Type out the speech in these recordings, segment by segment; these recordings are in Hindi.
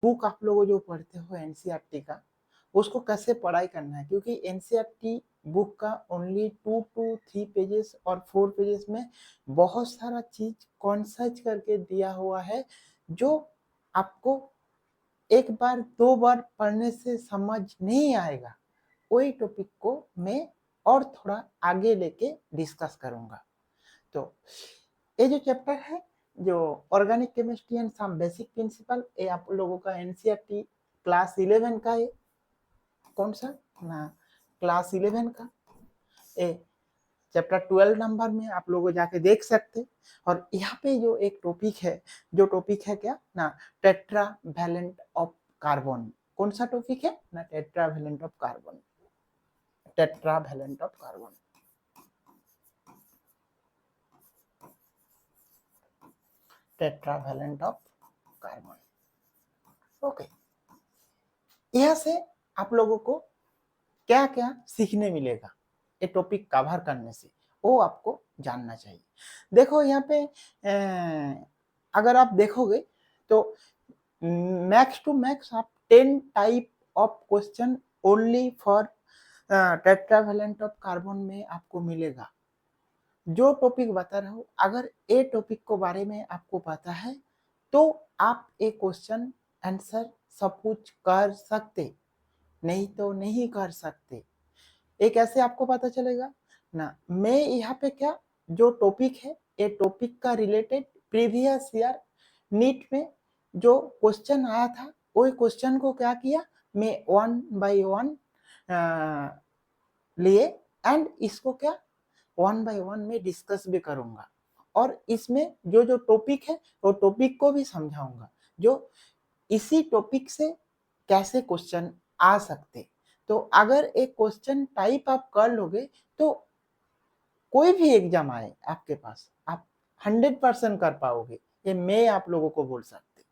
बुक आप लोग जो पढ़ते हो एनसीईआरटी का, उसको कैसे पढ़ाई करना है, क्योंकि एनसीईआरटी बुक का ओनली 2 to 3 पेजेस और 4 पेजेस में बहुत सारा चीज कॉन्साइज करके दिया हुआ है, जो आपको एक बार दो बार पढ़ने से समझ नहीं आएगा। वही टॉपिक को मैं और थोड़ा आगे लेके डिस्कस करूंगा। तो ये जो चैप्टर है, जो organic chemistry and some basic principle, ये आप लोगों का एनसीईआरटी क्लास 11 का है। कौन सा ना, क्लास 11 का ए चैप्टर 12 नंबर में आप लोग जाके देख सकते। और यहाँ पे जो एक टॉपिक है, जो टॉपिक है क्या ना, टेट्रा वैलेंट ऑफ कार्बन। कौन सा टॉपिक है ना, tetravalent of carbon, tetravalent of carbon, tetravalent of carbon. Okay, यहाँ से आप लोगों को क्या क्या सीखने मिलेगा ये टॉपिक कवर करने से, वो आपको जानना चाहिए। देखो यहाँ पे अगर आप देखोगे तो मैक्स टू मैक्स आप 10 type of question only for tetravalent of carbon में आपको मिलेगा। जो टॉपिक बता रहा हूँ, अगर ये टॉपिक को बारे में आपको पता है तो आप एक क्वेश्चन आंसर सब कुछ कर सकते, नहीं तो नहीं कर सकते। एक ऐसे आपको पता चलेगा ना, मैं यहाँ पे क्या जो टॉपिक है, ये टॉपिक का रिलेटेड प्रीवियस ईयर नीट में जो क्वेश्चन आया था, वही क्वेश्चन को क्या किया, मैं 1 by 1 लिए एंड इसको क्या 1 by 1 में डिस्कस भी करूंगा। और इसमें जो जो टॉपिक है वो टॉपिक को भी समझाऊंगा, जो इसी टॉपिक से कैसे क्वेश्चन आ सकते। तो अगर एक क्वेश्चन टाइप आप कर लोगे तो कोई भी एग्जाम आए आपके पास, आप 100% कर पाओगे, ये मैं आप लोगों को बोल सकते।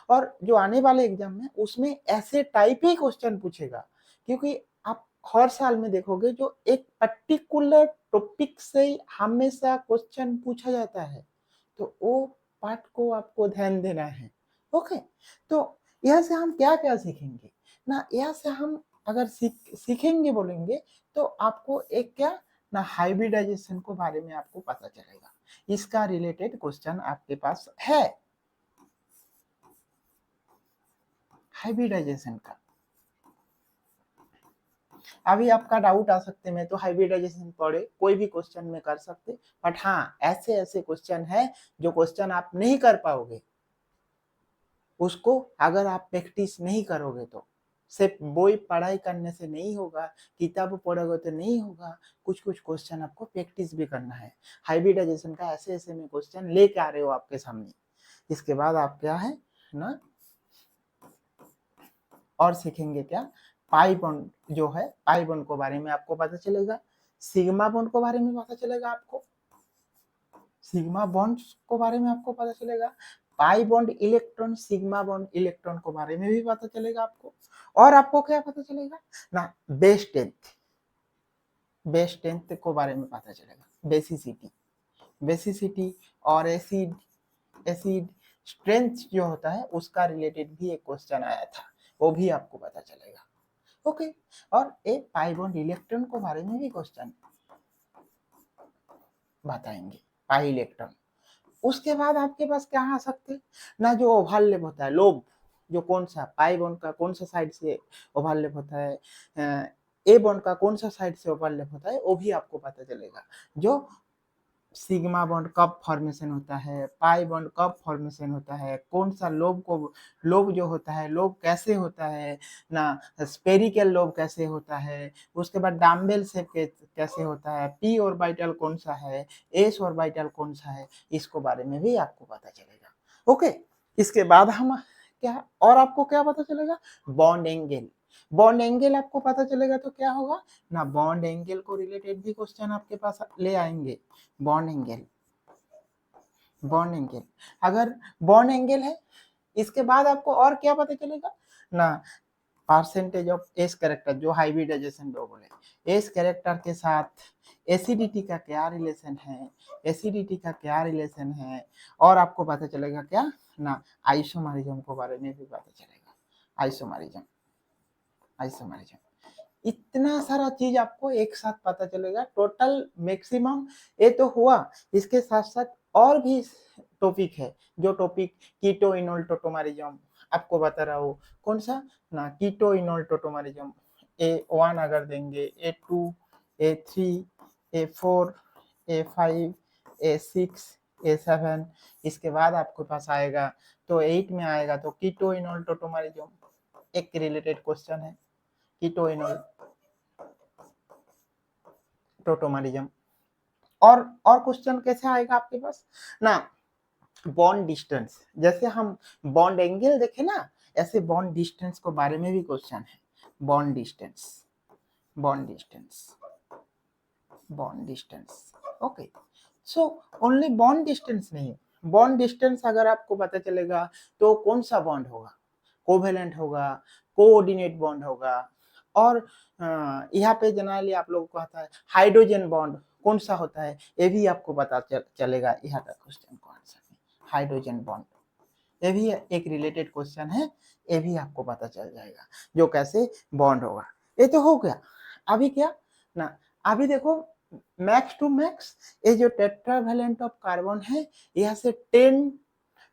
और जो आने वाले एग्जाम है उसमें ऐसे टाइप ही क्वेश्चन पूछेगा, क्योंकि आप हर साल में देखोगे जो एक पर्टिकुलर टॉपिक से ही हमेशा क्वेश्चन पूछा जाता है, तो वो पार्ट को आपको ध्यान देना है। ओके, तो यहाँ से हम क्या क्या सीखेंगे ना, यहाँ से हम अगर सीखेंगे बोलेंगे तो आपको एक क्या ना, हाइब्रिडाइजेशन को बारे में आपको पता चलेगा। इसका रिलेटेड क्वेश्चन आपके पास है, हाइब्रिडाइजेशन का। अभी आपका डाउट आ सकते, मैं तो हाइब्रिडाइजेशन पढ़े कोई भी क्वेश्चन में कर सकते, बट हाँ ऐसे ऐसे क्वेश्चन है जो क्वेश्चन आप नहीं कर पाओगे, उसको अगर आप प्रैक्टिस नहीं करोगे तो सिर्फ वही पढ़ाई करने से नहीं होगा, किताब पढ़ोगे तो नहीं होगा, कुछ कुछ क्वेश्चन आपको प्रैक्टिस भी करना है। हाइब्रिडाइजेशन का ऐसे ऐसे में क्वेश्चन लेके आ रहे हो आपके सामने। इसके बाद आप क्या है ना, और सीखेंगे क्या, पाई बॉन्ड जो है, पाई बॉन्ड को बारे में आपको पता चलेगा, सिग्मा बॉन्ड को बारे में पता चलेगा आपको, सिग्मा बॉन्ड्स को बारे में आपको पता चलेगा, pi bond electron, sigma bond electron को बारे में भी पता चलेगा आपको। और आपको क्या पता चलेगा ना, बेस टेंथ, बेस टेंथ को बारे में पता चलेगा, बेसिसिटी, बेसिसिटी और एसिड, एसिड स्ट्रेंथ जो होता है उसका रिलेटेड भी एक क्वेश्चन आया था, वो भी आपको पता चलेगा। ओके, और एक पाई बॉन्ड इलेक्ट्रॉन को बारे में भी क्वेश्चन बताएंगे, पाई इलेक्ट्रॉन। उसके बाद आपके पास क्या आ सकते ना, जो ओवरलैप होता है, लोब, जो कौन सा पाई बॉन्ड का कौन सा साइड से ओवरलैप होता है, ए बॉन्ड का कौन सा साइड से ओवरलैप होता है, वो भी आपको पता चलेगा। जो सिग्मा बॉन्ड कब फॉर्मेशन होता है, पाई बॉन्ड कब फॉर्मेशन होता है, कौन सा लोब को, लोब जो होता है लोब कैसे होता है ना, स्पेरिकल लोब कैसे होता है, उसके बाद डम्बेल शेप कैसे होता है, पी ऑर्बिटल कौन सा है, एस ऑर्बिटल कौन सा है, इसको बारे में भी आपको पता चलेगा। ओके, इसके बाद हम क्या, और आपको क्या पता चलेगा, बॉन्ड एंगल, बॉन्ड एंगल आपको पता चलेगा तो क्या होगा ना, बॉन्ड एंगल को रिलेटेड भी क्वेश्चन आपके पास ले आएंगे। बॉन्ड एंगल, बॉन्ड एंगल, अगर बॉन्ड एंगल है, इसके बाद आपको और क्या पता चलेगा ना, परसेंटेज ऑफ एस कैरेक्टर, जो हाइब्रिडाइजेशन लोग बोले, एस कैरेक्टर के साथ एसिडिटी का क्या रिलेशन है, एसिडिटी का क्या रिलेशन है, और आपको पता चलेगा क्या ना, आइसोमरिज्म के बारे में भी पता चलेगा। Isomerism, isomerism. इतना सारा चीज आपको एक साथ पता चलेगा, टोटल मैक्सिमम ये तो हुआ। इसके साथ साथ और भी टॉपिक है, जो टॉपिक कीटो इनोल टोटोमरिज्म आपको बता रहा हूँ। कौन सा ना, कीटो इनोल टोटोमरिज्म। A1 अगर देंगे, A2, A3, A4, A5, A6, A7, इसके बाद आपके पास आएगा तो 8 में आएगा तो कीटो इनोल टोटोमरिज्म, एक रिलेटेड क्वेश्चन है कीटो इनोल टोटोमरिज्म। और क्वेश्चन कैसे आएगा आपके पास ना, बॉन्ड डिस्टेंस, जैसे हम बॉन्ड एंगल देखे ना, ऐसे बॉन्ड डिस्टेंस को बारे में भी क्वेश्चन है। Bond distance, bond distance, bond distance. Okay, so only bond distance नहीं, बॉन्ड डिस्टेंस अगर आपको पता चलेगा तो कौन सा बॉन्ड होगा, कोवेलेंट होगा, कोऑर्डिनेट बॉन्ड होगा, और यहाँ पे जनरली आप लोगों को आता है हाइड्रोजन बॉन्ड कौन सा होता है, ये भी आपको पता चलेगा यहाँ का क्वेश्चन को आंसर में। हाइड्रोजन बॉन्ड, ये भी एक रिलेटेड क्वेश्चन है, ये भी आपको पता चल जाएगा जो कैसे बॉन्ड होगा। ये तो हो गया। अभी क्या ना, अभी देखो मैक्स टू मैक्स, ये जो टेट्रावैलेंट ऑफ कार्बन है, यहाँ से 10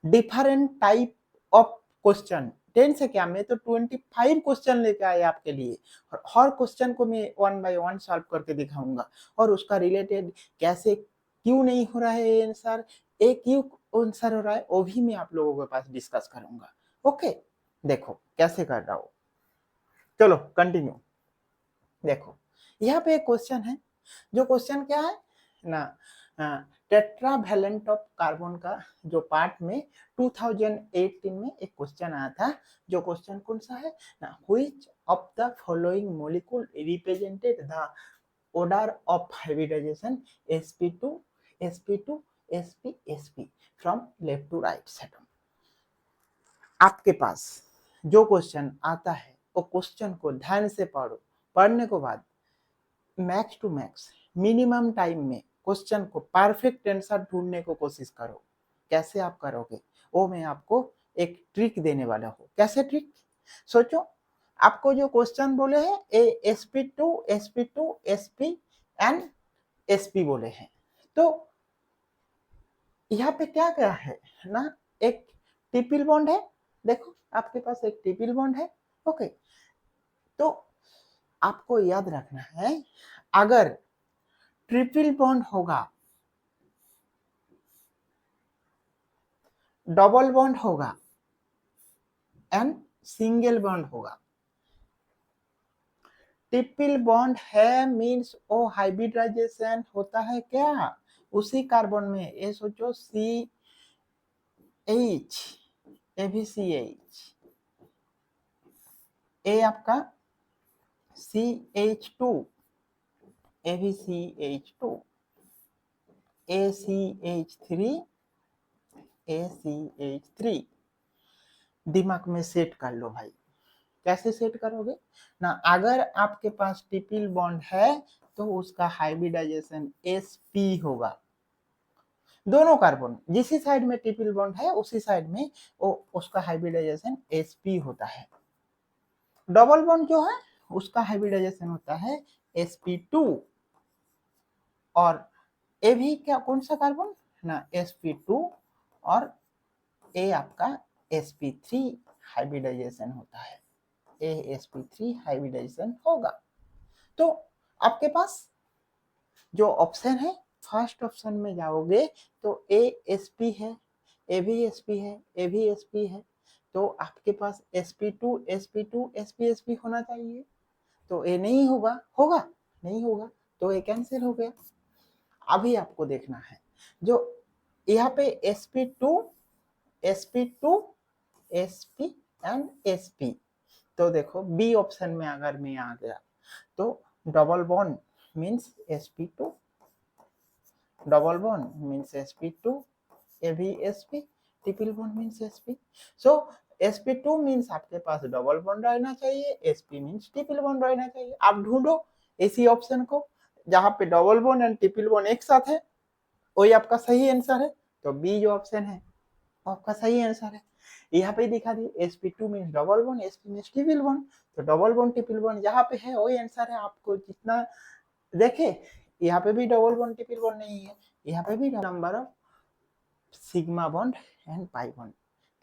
डिफरेंट टाइप ऑफ क्वेश्चन, 10 से क्या, मैं तो 25 क्वेश्चन लेके आए आपके लिए, और हर क्वेश्चन को मैं 1 बाय 1 सॉल्व करके दिखाऊंगा, और उसका रिलेटेड कैसे क्यों नहीं हो रहा है आंसर, ए क्यों आंसर हो रहा है, वो भी मैं आप लोगों के पास डिस्कस करूंगा। ओके, देखो कैसे कर रहा हूँ, चलो कंटिन्यू। देखो यहाँ पे एक क्वेश्चन है, जो क्वेश्चन क्या है ना, टेट्रावैलेंट ऑफ कार्बन का जो पार्ट में 2018 में एक क्वेश्चन आया था, जो क्वेश्चन कौन सा है ना, which of the following molecule represented the order of hybridization sp2 sp2 sp sp from left to right side. आपके पास जो क्वेश्चन आता है वो क्वेश्चन को ध्यान से पढ़ो, पढ़ने के बाद max to max minimum time में क्वेश्चन को परफेक्ट आंसर ढूंढने को कोशिश करो। कैसे आप करोगे वो मैं आपको एक ट्रिक देने वाला हूँ। कैसे ट्रिक, सोचो, आपको जो क्वेश्चन बोले हैं ए sp2 sp2 sp and sp बोले हैं, तो यहाँ पे क्या क्या है ना, एक ट्रिपल बॉन्ड है, देखो आपके पास एक ट्रिपल बॉन्ड है। ओके, तो आपको याद रखना है, अगर ट्रिपल बॉन्ड होगा, डबल बॉन्ड होगा एंड सिंगल बॉन्ड होगा, ट्रिपल बॉन्ड है मींस वो हाइब्रिडाइजेशन होता है क्या उसी कार्बन में, ये सोचो सी एच, ए भी सी एच, ए आपका CH2, ए भी CH2, ACH3, ACH3, दिमाग में सेट कर लो भाई। कैसे सेट करोगे ना, अगर आपके पास ट्रिपल बॉन्ड है तो उसका हाइब्रिडाइजेशन sp होगा, दोनों कार्बन जिस साइड में ट्रिपल बॉन्ड है उसी साइड में वो उसका हाइब्रिडाइजेशन sp होता है। डबल बॉन्ड जो है उसका हाइब्रिडाइजेशन होता है sp2, और ए भी क्या कौन सा कार्बन ना sp2, और ए आपका sp3 हाइब्रिडाइजेशन होता है, sp3 हाइब्रिडाइजेशन होगा। तो आपके पास जो ऑप्शन है, फर्स्ट ऑप्शन में जाओगे तो ASP है, ए भी sp है, ए भी sp है, तो आपके पास sp2 sp2 sp sp होना चाहिए, तो ए नहीं होगा, होगा नहीं होगा, तो ए कैंसिल हो गया। अभी आपको देखना है जो यहाँ पे sp2 sp2 sp and sp, तो देखो बी ऑप्शन में अगर मैं आ गया तो double bond means sp2, double bond means sp2, ए भी sp, triple bond means sp। सो sp2 मीन्स आपके पास डबल बॉन्ड रहना चाहिए, sp मीन्स ट्रिपल बॉन्ड रहना चाहिए। आप ढूंढो इसी ऑप्शन को जहाँ पे double bond and triple bond एक साथ है, वही आपका सही आंसर है, तो बी जो ऑप्शन है आपका सही आंसर है। यहाँ पे दिखा दिए sp2 means double bond, sp means triple bond, तो डबल बॉन्ड ट्रिपल बॉन्ड जहाँ पे है वही आंसर है। आपको जितना देखे यहाँ पे भी डबल बॉन्ड ट्रिपल बॉन्ड नहीं है, यहाँ पे भी number of sigma bond and pi bond.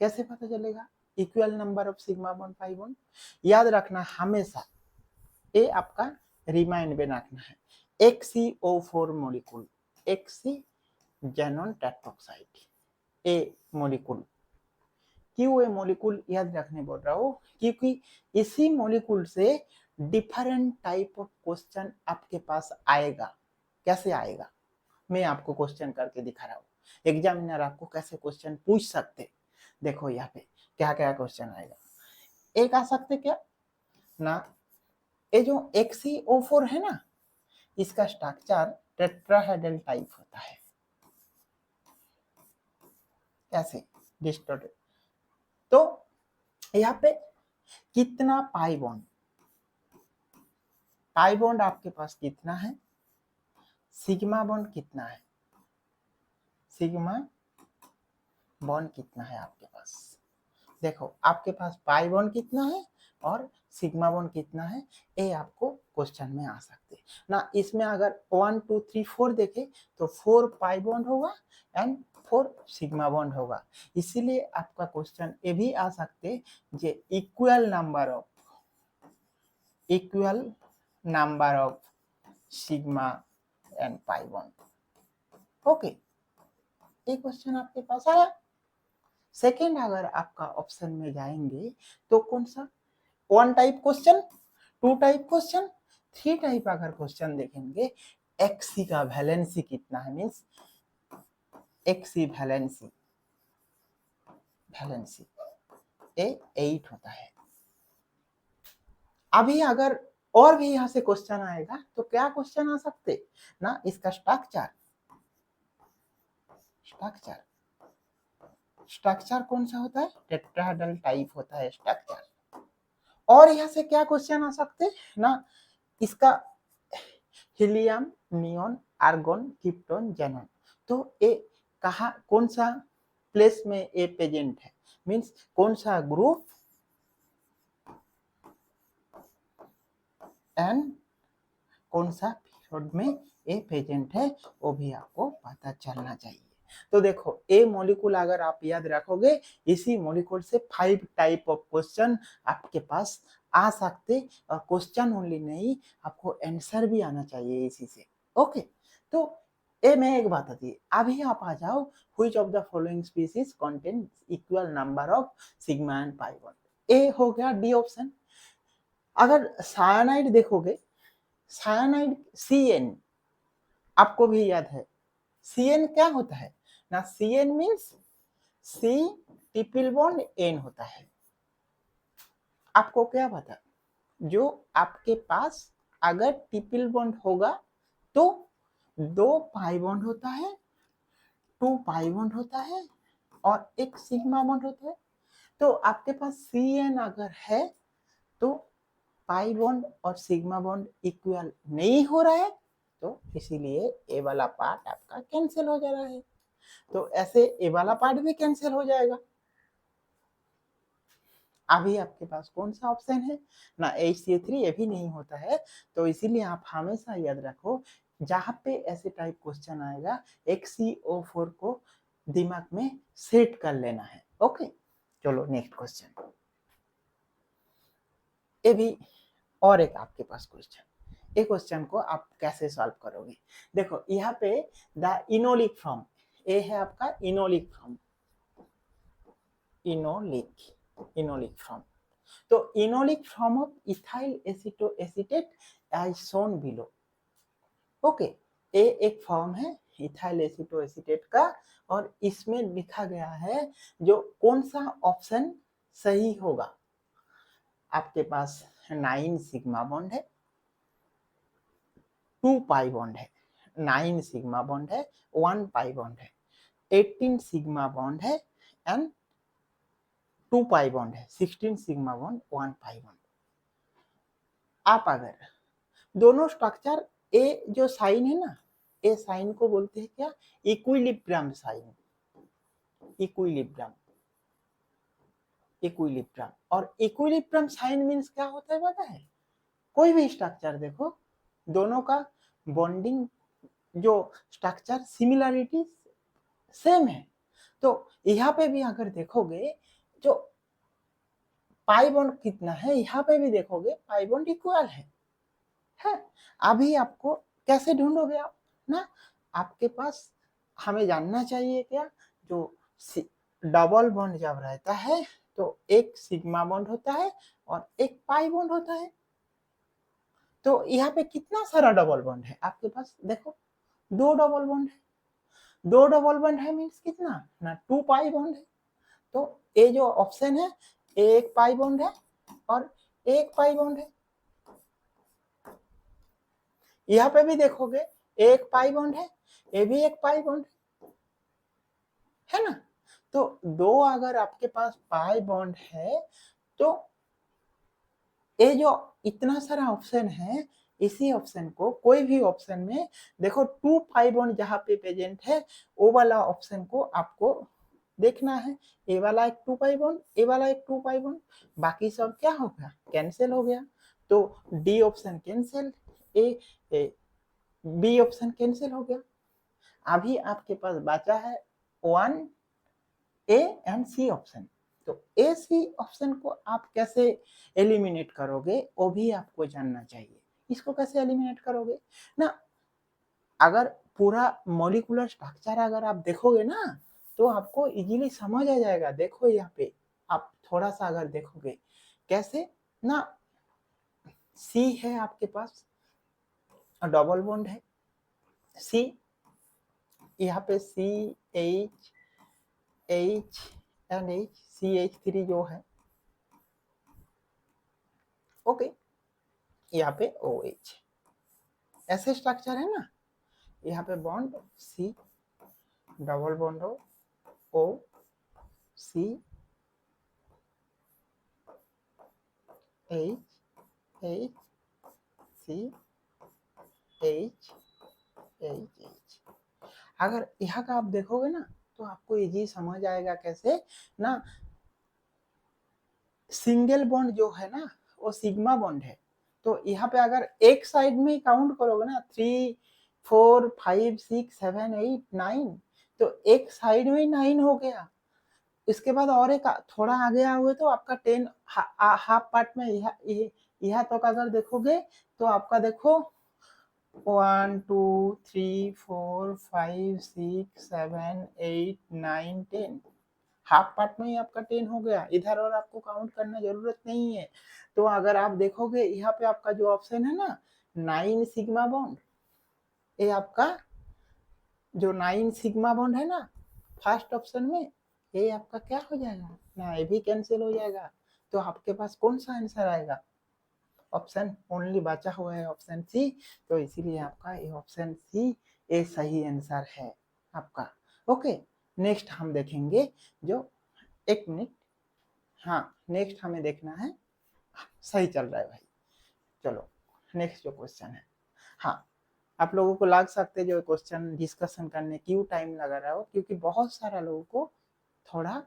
कैसे पता चलेगा? Equal number of sigma bond pi bond याद रखना हमेशा, ये आपका रिमाइंड में रखना है। XCO4 molecule, XC xenon tetroxide, a molecule. क्यों ये मॉलिक्यूल याद रखने बोल रहा हूँ? क्योंकि इसी मॉलिक्यूल से डिफरेंट टाइप ऑफ क्वेश्चन आपके पास आएगा। कैसे आएगा मैं आपको क्वेश्चन करके दिखा रहा हूँ। एग्जामिनर आपको कैसे क्वेश्चन पूछ सकते, देखो यहाँ पे क्या क्या क्वेश्चन आएगा। एक आ सकते क्या ना, ये जो XCO4 है ना, इसका स्ट्रक्चर टेट्राहेड्रल टाइप होता है। कैसे? डिस्टोर्टेड। तो यहाँ पे कितना पाई बॉन्ड, पाई बॉन्ड आपके पास कितना है, सिग्मा बॉन्ड कितना है, सिग्मा बॉन्ड कितना है आपके पास। देखो आपके पास पाई बॉन्ड कितना है और सिग्मा बॉन्ड कितना है, ये आपको क्वेश्चन में आ सकते ना। इसमें अगर 1 2 3 4 देखे तो 4 पाई बॉन्ड होगा एंड 4 सिग्मा बॉन्ड होगा। इसीलिए आपका क्वेश्चन ये भी आ सकते जे equal number of sigma and pi bond. Okay, ये क्वेश्चन आपके पास आया। सेकेंड अगर आपका ऑप्शन में जाएंगे तो कौन सा, 1 type question, 2 type question, 3 type अगर क्वेश्चन देखेंगे, एक्सी का वैलेंसी कितना है, मीन्स एक्सी वैलेंसी ए 8 होता है। अभी अगर और भी यहाँ से क्वेश्चन आएगा तो क्या क्वेश्चन आ सकते ना, इसका स्ट्रक्चर कौन सा होता है, टेट्राहेड्रल टाइप होता है स्ट्रक्चर। और यहाँ से क्या क्वेश्चन आ सकते ना, इसका helium, neon, argon, krypton, xenon, तो ये कहा कौन सा प्लेस में ये प्रेजेंट है, मीन्स कौन सा ग्रुप एंड कौन सा पीरियड में ये प्रेजेंट है, वो भी आपको पता चलना चाहिए। तो देखो ये मॉलिक्यूल अगर आप याद रखोगे, इसी मॉलिक्यूल से 5 टाइप ऑफ क्वेश्चन आपके पास आ सकते, और क्वेश्चन ओनली नहीं, आपको आंसर भी आना चाहिए इसी से। ओके, तो ये मैं एक बात आती है। अभी आप आ जाओ, which of the following species contain equal number of sigma and pi bond. A हो गया डी ऑप्शन। अगर साइनाइड देखोगे, साइनाइड CN आपको भी याद है, CN क्या होता है ना, CN means C triple bond N होता है। आपको क्या पता, जो आपके पास अगर ट्रिपल बॉन्ड होगा तो 2 पाई बॉन्ड होता है, 2 पाई बॉन्ड होता है और एक सिग्मा बॉन्ड होता है। तो आपके पास CN अगर है तो पाई बॉन्ड और सिग्मा बॉन्ड इक्वल नहीं हो रहा है, तो इसीलिए ए वाला पार्ट आपका कैंसिल हो जा रहा है। तो ऐसे ए वाला पार्ट भी कैंसिल हो जाएगा। अभी आपके पास कौन सा ऑप्शन है ना, HCl3 ये भी नहीं होता है। तो इसीलिए आप हमेशा याद रखो, जहां पे ऐसे टाइप क्वेश्चन आएगा XCO4 को दिमाग में सेट कर लेना है। ओके, चलो नेक्स्ट क्वेश्चन। ये भी और एक आपके पास क्वेश्चन, ये क्वेश्चन को आप कैसे सॉल्व करोगे। देखो यहाँ पे द इनोलिक फॉर्म, ये है आपका इनोलिक फॉर्म, इनोलिक फॉर्म। तो enolic form of ethyl acetoacetate as shown below. Okay, ये एक फॉर्म है इथाइल एसीटोएसीटेट का, और इसमें लिखा गया है जो कौन सा ऑप्शन सही होगा। आपके पास 9 सिग्मा बॉन्ड है, 2 पाई बॉन्ड है, 9 सिग्मा बॉन्ड है, 1 पाई बॉन्ड है, 18 सिग्मा बॉन्ड है एंड 2 पाई बॉन्ड है, 16 सिग्मा बॉन्ड, 1 पाई बॉन्ड। आप अगर दोनों स्ट्रक्चर, ए जो साइन है ना, ए साइन को बोलते हैं क्या, इक्विलिब्रियम साइन, इक्विलिब्रियम। इक्विलिब्रियम। और इक्विलिब्रियम साइन मीन्स क्या होता है पता है? कोई भी स्ट्रक्चर देखो, दोनों का बॉन्डिंग जो स्ट्रक्चर सिमिलरिटी सेम है। तो यहाँ पे भी अगर देखोगे जो पाई बॉन्ड कितना है, यहाँ पे भी देखोगे पाई बॉन्ड इक्वल है। अभी आपको कैसे ढूंढोगे आप ना? आपके पास हमें जानना चाहिए क्या, जो डबल बॉन्ड जब रहता है तो एक सिग्मा बॉन्ड होता है और एक पाई बॉन्ड होता है। तो यहाँ पे कितना सारा डबल बॉन्ड है आपके पास? देखो, दो डबल बॉन्ड है। दो डबल बॉन्ड है मीन्स कितना ना, टू पाई बॉन्ड है। तो ये जो ऑप्शन है, एक पाई बॉन्ड है और एक पाई बॉन्ड है। यहाँ पे भी देखोगे एक पाई बॉन्ड है, ये भी एक पाई बॉन्ड है ना। तो दो अगर आपके पास पाई बॉन्ड है तो ये जो इतना सारा ऑप्शन है, इसी ऑप्शन को कोई भी ऑप्शन में देखो टू पाई बॉन्ड जहां पे प्रेजेंट है वो वाला ऑप्शन को आपको देखना है। ए वाला एक टू पाई बॉन्ड, ए वाला एक टू पाई बॉन्ड, बाकी सब क्या हो गया, कैंसिल हो गया। तो D option cancel, A B option cancel हो गया। अभी आपके पास बचा है one A and C option. तो ए सी ऑप्शन को आप कैसे एलिमिनेट करोगे वो भी आपको जानना चाहिए। इसको कैसे एलिमिनेट करोगे ना, अगर पूरा मॉलिक्यूलर स्ट्रक्चर अगर आप देखोगे ना तो आपको इजीली समझ आ जाएगा। देखो यहाँ पे आप थोड़ा सा अगर देखोगे कैसे ना, सी है आपके पास, डबल बॉन्ड है सी, यहाँ पे C H H and H, C H three जो है, ओके। यहाँ पे ओ एच ऐसे स्ट्रक्चर है ना। यहाँ पे बॉन्ड सी, डबल बॉन्ड हो O C H H C H H H. अगर यहाँ का आप देखोगे ना तो आपको इजी समझ आएगा कैसे ना, सिंगल बॉन्ड जो है ना वो सिग्मा बॉन्ड है। तो यहाँ पे अगर एक साइड में काउंट करोगे ना, 3 4 5 6 7 8 9, तो एक साइड में 9 हो गया। इसके बाद और एक थोड़ा आगे आओगे तो आपका 10 हाफ पार्ट में यहाँ तक अगर देखोगे तो आपका देखो 1 2 3 4 5 6 7 8 9 10, हाफ पार्ट में ही आपका 10 हो गया। इधर और आपको काउंट करना जरूरत नहीं है। तो अगर आप देखोगे यहाँ पे आपका जो ऑप्शन है ना 9 सिग्मा बॉन्ड, ये आपका जो 9 सिग्मा बॉन्ड है ना फर्स्ट ऑप्शन में, ये आपका क्या हो जाएगा ना, ये भी कैंसिल हो जाएगा। तो आपके पास कौन सा आंसर आएगा, ऑप्शन ओनली बचा हुआ है ऑप्शन सी। तो इसीलिए आपका ये ऑप्शन सी ये सही आंसर है आपका। ओके, नेक्स्ट हम देखेंगे जो, एक मिनट, हाँ नेक्स्ट हमें देखना है, सही चल रहा है भाई। चलो नेक्स्ट जो क्वेश्चन है, हाँ आप लोगों को लग सकते हैं जो क्वेश्चन डिस्कशन करने क्यों टाइम लगा रहा हो, क्योंकि बहुत सारा लोगों को थोड़ा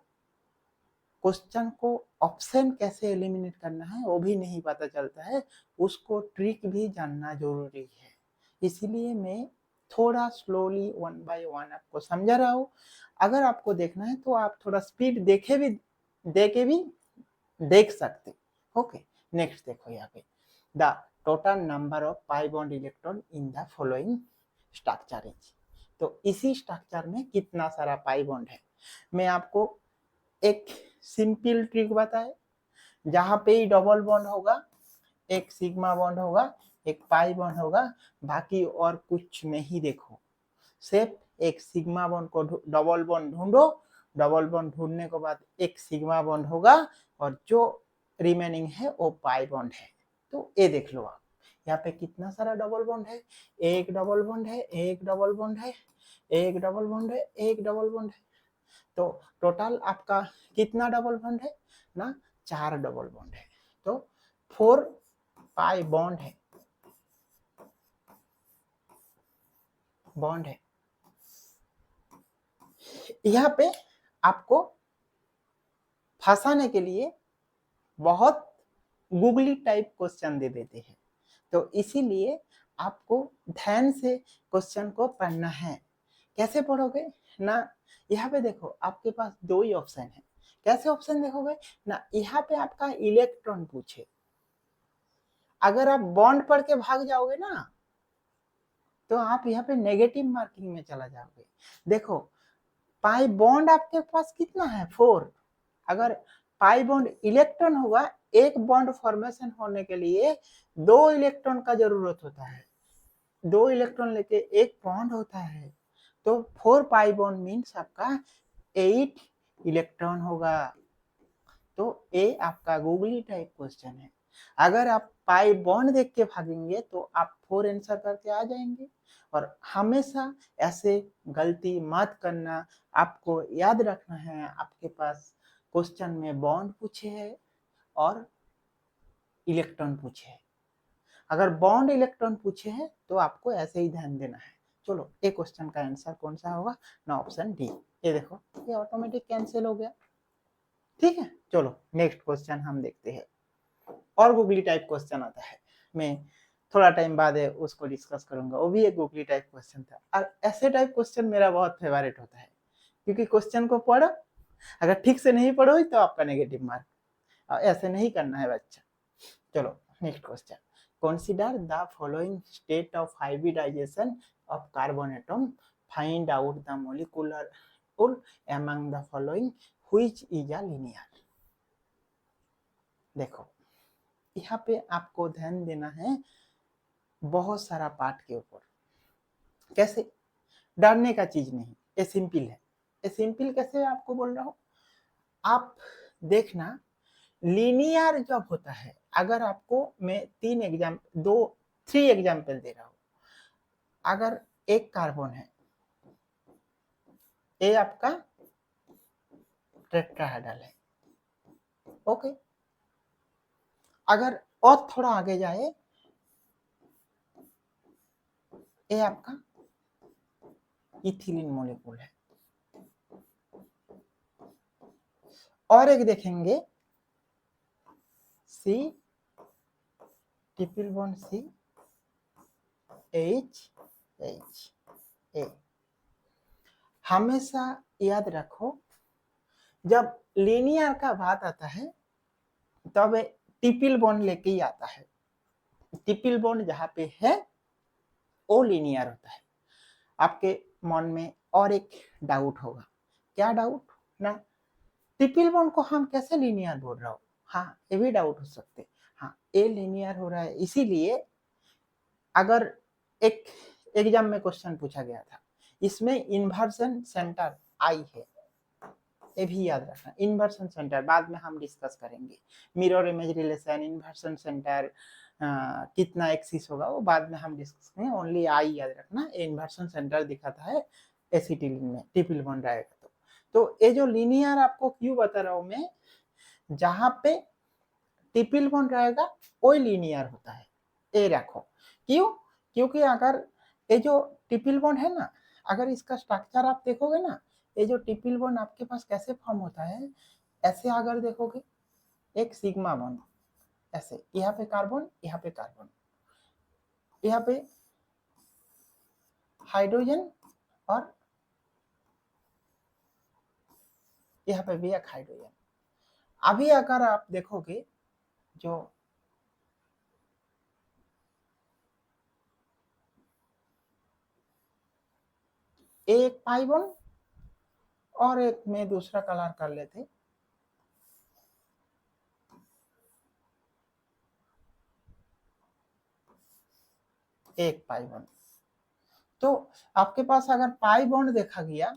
क्वेश्चन को ऑप्शन कैसे एलिमिनेट करना है वो भी नहीं पता चलता है, उसको ट्रिक भी जानना जरूरी है। इसीलिए मैं थोड़ा स्लोली वन बाय वन आपको समझा रहा हूँ। अगर आपको देखना है तो आप थोड़ा स्पीड देके भी देख सकते। ओके, नेक्स्ट देखो यहाँ पे, the total number of pi bond electron in the following structure is. तो इसी स्ट्रक्चर में कितना सारा पाई बॉन्ड है, मैं आपको एक सिंपल ट्रिक बताए, जहां पे ही डबल बॉन्ड होगा एक सिग्मा बॉन्ड होगा एक पाई बॉन्ड होगा, बाकी और कुछ नहीं देखो, सिर्फ एक सिग्मा बॉन्ड को डबल बॉन्ड ढूंढो, डबल बॉन्ड ढूंढने के बाद एक सिग्मा बॉन्ड होगा और जो रिमेनिंग है वो पाई बॉन्ड है। तो ये देख लो आप, यहाँ पे कितना सारा डबल बॉन्ड है, एक डबल बॉन्ड है, एक डबल बॉन्ड है, एक डबल बॉन्ड है, एक डबल बॉन्ड है। तो टोटल आपका कितना डबल बॉन्ड है ना, 4 डबल बॉन्ड है। तो 4 पाई बॉन्ड है। यहाँ पे आपको फंसाने के लिए बहुत गूगली टाइप क्वेश्चन दे देते हैं। तो इसीलिए आपको ध्यान से क्वेश्चन को पढ़ना है। कैसे पढ़ोगे ना, यहाँ पे देखो आपके पास दो ही ऑप्शन है। कैसे ऑप्शन देखोगे ना, यहाँ पे आपका इलेक्ट्रॉन पूछे, अगर आप बॉन्ड पढ़ के भाग जाओगे ना तो आप यहाँ पे नेगेटिव मार्किंग में चला जाओगे। देखो पाई बॉन्ड आपके पास कितना है 4, अगर पाई बॉन्ड इलेक्ट्रॉन होगा, एक बॉन्ड फॉर्मेशन होने के लिए 2 इलेक्ट्रॉन का जरूरत होता है, 2 इलेक्ट्रॉन लेके एक बॉन्ड होता है, तो 4 पाई बॉन्ड मीन्स आपका 8 इलेक्ट्रॉन होगा। तो ए आपका गूगली टाइप क्वेश्चन है। अगर आप पाई बॉन्ड देख के भागेंगे तो आप 4 आंसर करके आ जाएंगे। और हमेशा ऐसे गलती मत करना, आपको याद रखना है आपके पास क्वेश्चन में बॉन्ड पूछे है और इलेक्ट्रॉन पूछे है। अगर बॉन्ड इलेक्ट्रॉन पूछे हैं तो आपको ऐसे ही ध्यान देना है। चलो ए क्वेश्चन का आंसर कौन सा होगा ना, ऑप्शन डी। ये देखो ये ऑटोमेटिक कैंसिल हो गया। ठीक है, चलो नेक्स्ट क्वेश्चन हम देखते हैं। और गूगली टाइप क्वेश्चन आता है, मैं थोड़ा टाइम बाद उसको डिस्कस करूंगा, वो भी एक गूगली टाइप क्वेश्चन था। और ऐसे टाइप क्वेश्चन मेरा बहुत फेवरेट होता है, क्योंकि क्वेश्चन को पढ़ो, अगर ठीक से नहीं पढ़ो तो आपका नेगेटिव मार्क, ऐसे नहीं करना है बच्चा। चलो next question, consider the following state of hybridization of carbon atom, find out the molecular rule among the following which is a linear। देखो यहाँ पे आपको ध्यान देना है बहुत सारा पार्ट के ऊपर। कैसे, डरने का चीज नहीं, ये सिंपल है। ये सिंपल कैसे आपको बोल रहा हूँ, आप देखना लीनियर जब होता है, अगर आपको मैं 3 एग्जाम्पल दे रहा हूँ। अगर एक कार्बन है, ये आपका टेट्राहेड्रल है, ओके। अगर और थोड़ा आगे जाए, ये आपका इथिलीन मॉलिक्यूल है। और एक देखेंगे C triple bond C H H A. हमेशा याद रखो जब लीनियर का बात आता है तब ट्रिपल बॉन्ड लेके ही आता है। ट्रिपल बॉन्ड जहां पे है वो लीनियर होता है। आपके मन में और एक डाउट होगा, क्या डाउट ना, ट्रिपल बॉन्ड को हम कैसे लीनियर बोल रहा हूँ। हाँ ये भी डाउट हो सकते, हाँ ये लीनियर हो रहा है। इसीलिए अगर एक एग्जाम में क्वेश्चन पूछा गया था, इसमें इन्वर्सन सेंटर आई है, ये भी याद रखना। इन्वर्सन सेंटर बाद में हम डिस्कस करेंगे, mirror image relation, inversion centre कितना एक्सिस होगा वो बाद में हम डिस्कस करेंगे। ओनली आई याद रखना, इन्वर्सन सेंटर दिखाता है एसिटिलीन में, ट्रिपल बॉन्ड रहेगा। तो ये जो लीनियर आपको क्यों बता रहा हूं मैं, जहां पे ट्रिपल बॉन्ड रहेगा वो लीनियर होता है, ये रखो। क्यों, क्योंकि अगर ये जो ट्रिपल बॉन्ड है ना, अगर इसका स्ट्रक्चर आप देखोगे ना, ये जो ट्रिपल बॉन्ड आपके पास कैसे फॉर्म होता है, ऐसे अगर देखोगे एक सिग्मा बॉन्ड, ऐसे यहाँ पे कार्बन, यहाँ पे कार्बन, यहाँ पे हाइड्रोजन और यहाँ पे भी एक हाइड्रोजन। अभी अगर आप देखोगे जो एक पाई बॉन्ड और एक में दूसरा कलर कर लेते, एक पाई बॉन्ड। तो आपके पास अगर पाई बॉन्ड देखा गया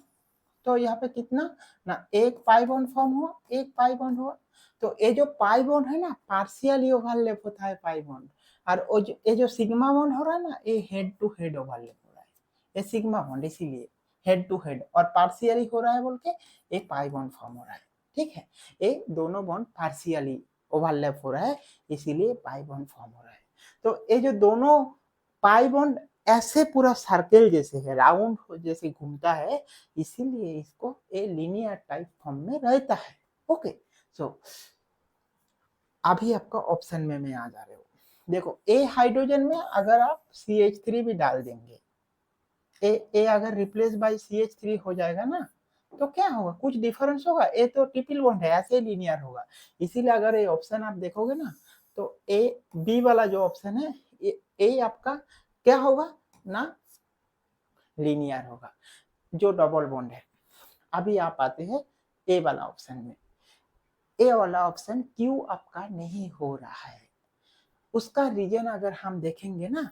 तो यहाँ पे कितना ना, एक पाई बॉन्ड फॉर्म हुआ, एक पाई बॉन्ड हुआ। तो ये जो पाई बॉन्ड है ना, पार्शियली ओवरलैप होता है पाई बॉन्ड। और ये जो सिग्मा बॉन्ड हो रहा है ना, ये हेड टू हेड ओवरलैप हो रहा है, ये सिग्मा बॉन्ड, इसीलिए हेड टू हेड। और पार्शियली हो रहा है बोल के एक पाई बॉन्ड फॉर्म हो रहा है। ठीक है, ये दोनों बॉन्ड पार्शियली ओवरलैप हो रहा है, इसीलिए पाई बॉन्ड फॉर्म हो रहा है। तो ये जो दोनों पाई बॉन्ड ऐसे पूरा सर्कल जैसे है, राउंड जैसे घूमता है, इसीलिए इसको ए लीनियर टाइप फॉर्म में रहता है। ओके, सो अभी आपका ऑप्शन में मैं आ जा रहे हो। देखो ए हाइड्रोजन में अगर आप CH3 भी डाल देंगे, ए अगर रिप्लेस बाय CH3 हो जाएगा ना, तो क्या होगा, कुछ डिफरेंस होगा? ए तो ट्रिपल बॉन्ड है, ऐसे लीनियर होगा। इसीलिए अगर ये ऑप्शन आप देखोगे ना, तो ए बी वाला जो ऑप्शन है, ए आपका क्या होगा ना, लीनियर होगा, जो डबल बॉन्ड है। अभी आप आते हैं ए वाला ऑप्शन में। ए वाला ऑप्शन क्यों आपका नहीं हो रहा है, उसका रीजन अगर हम देखेंगे ना,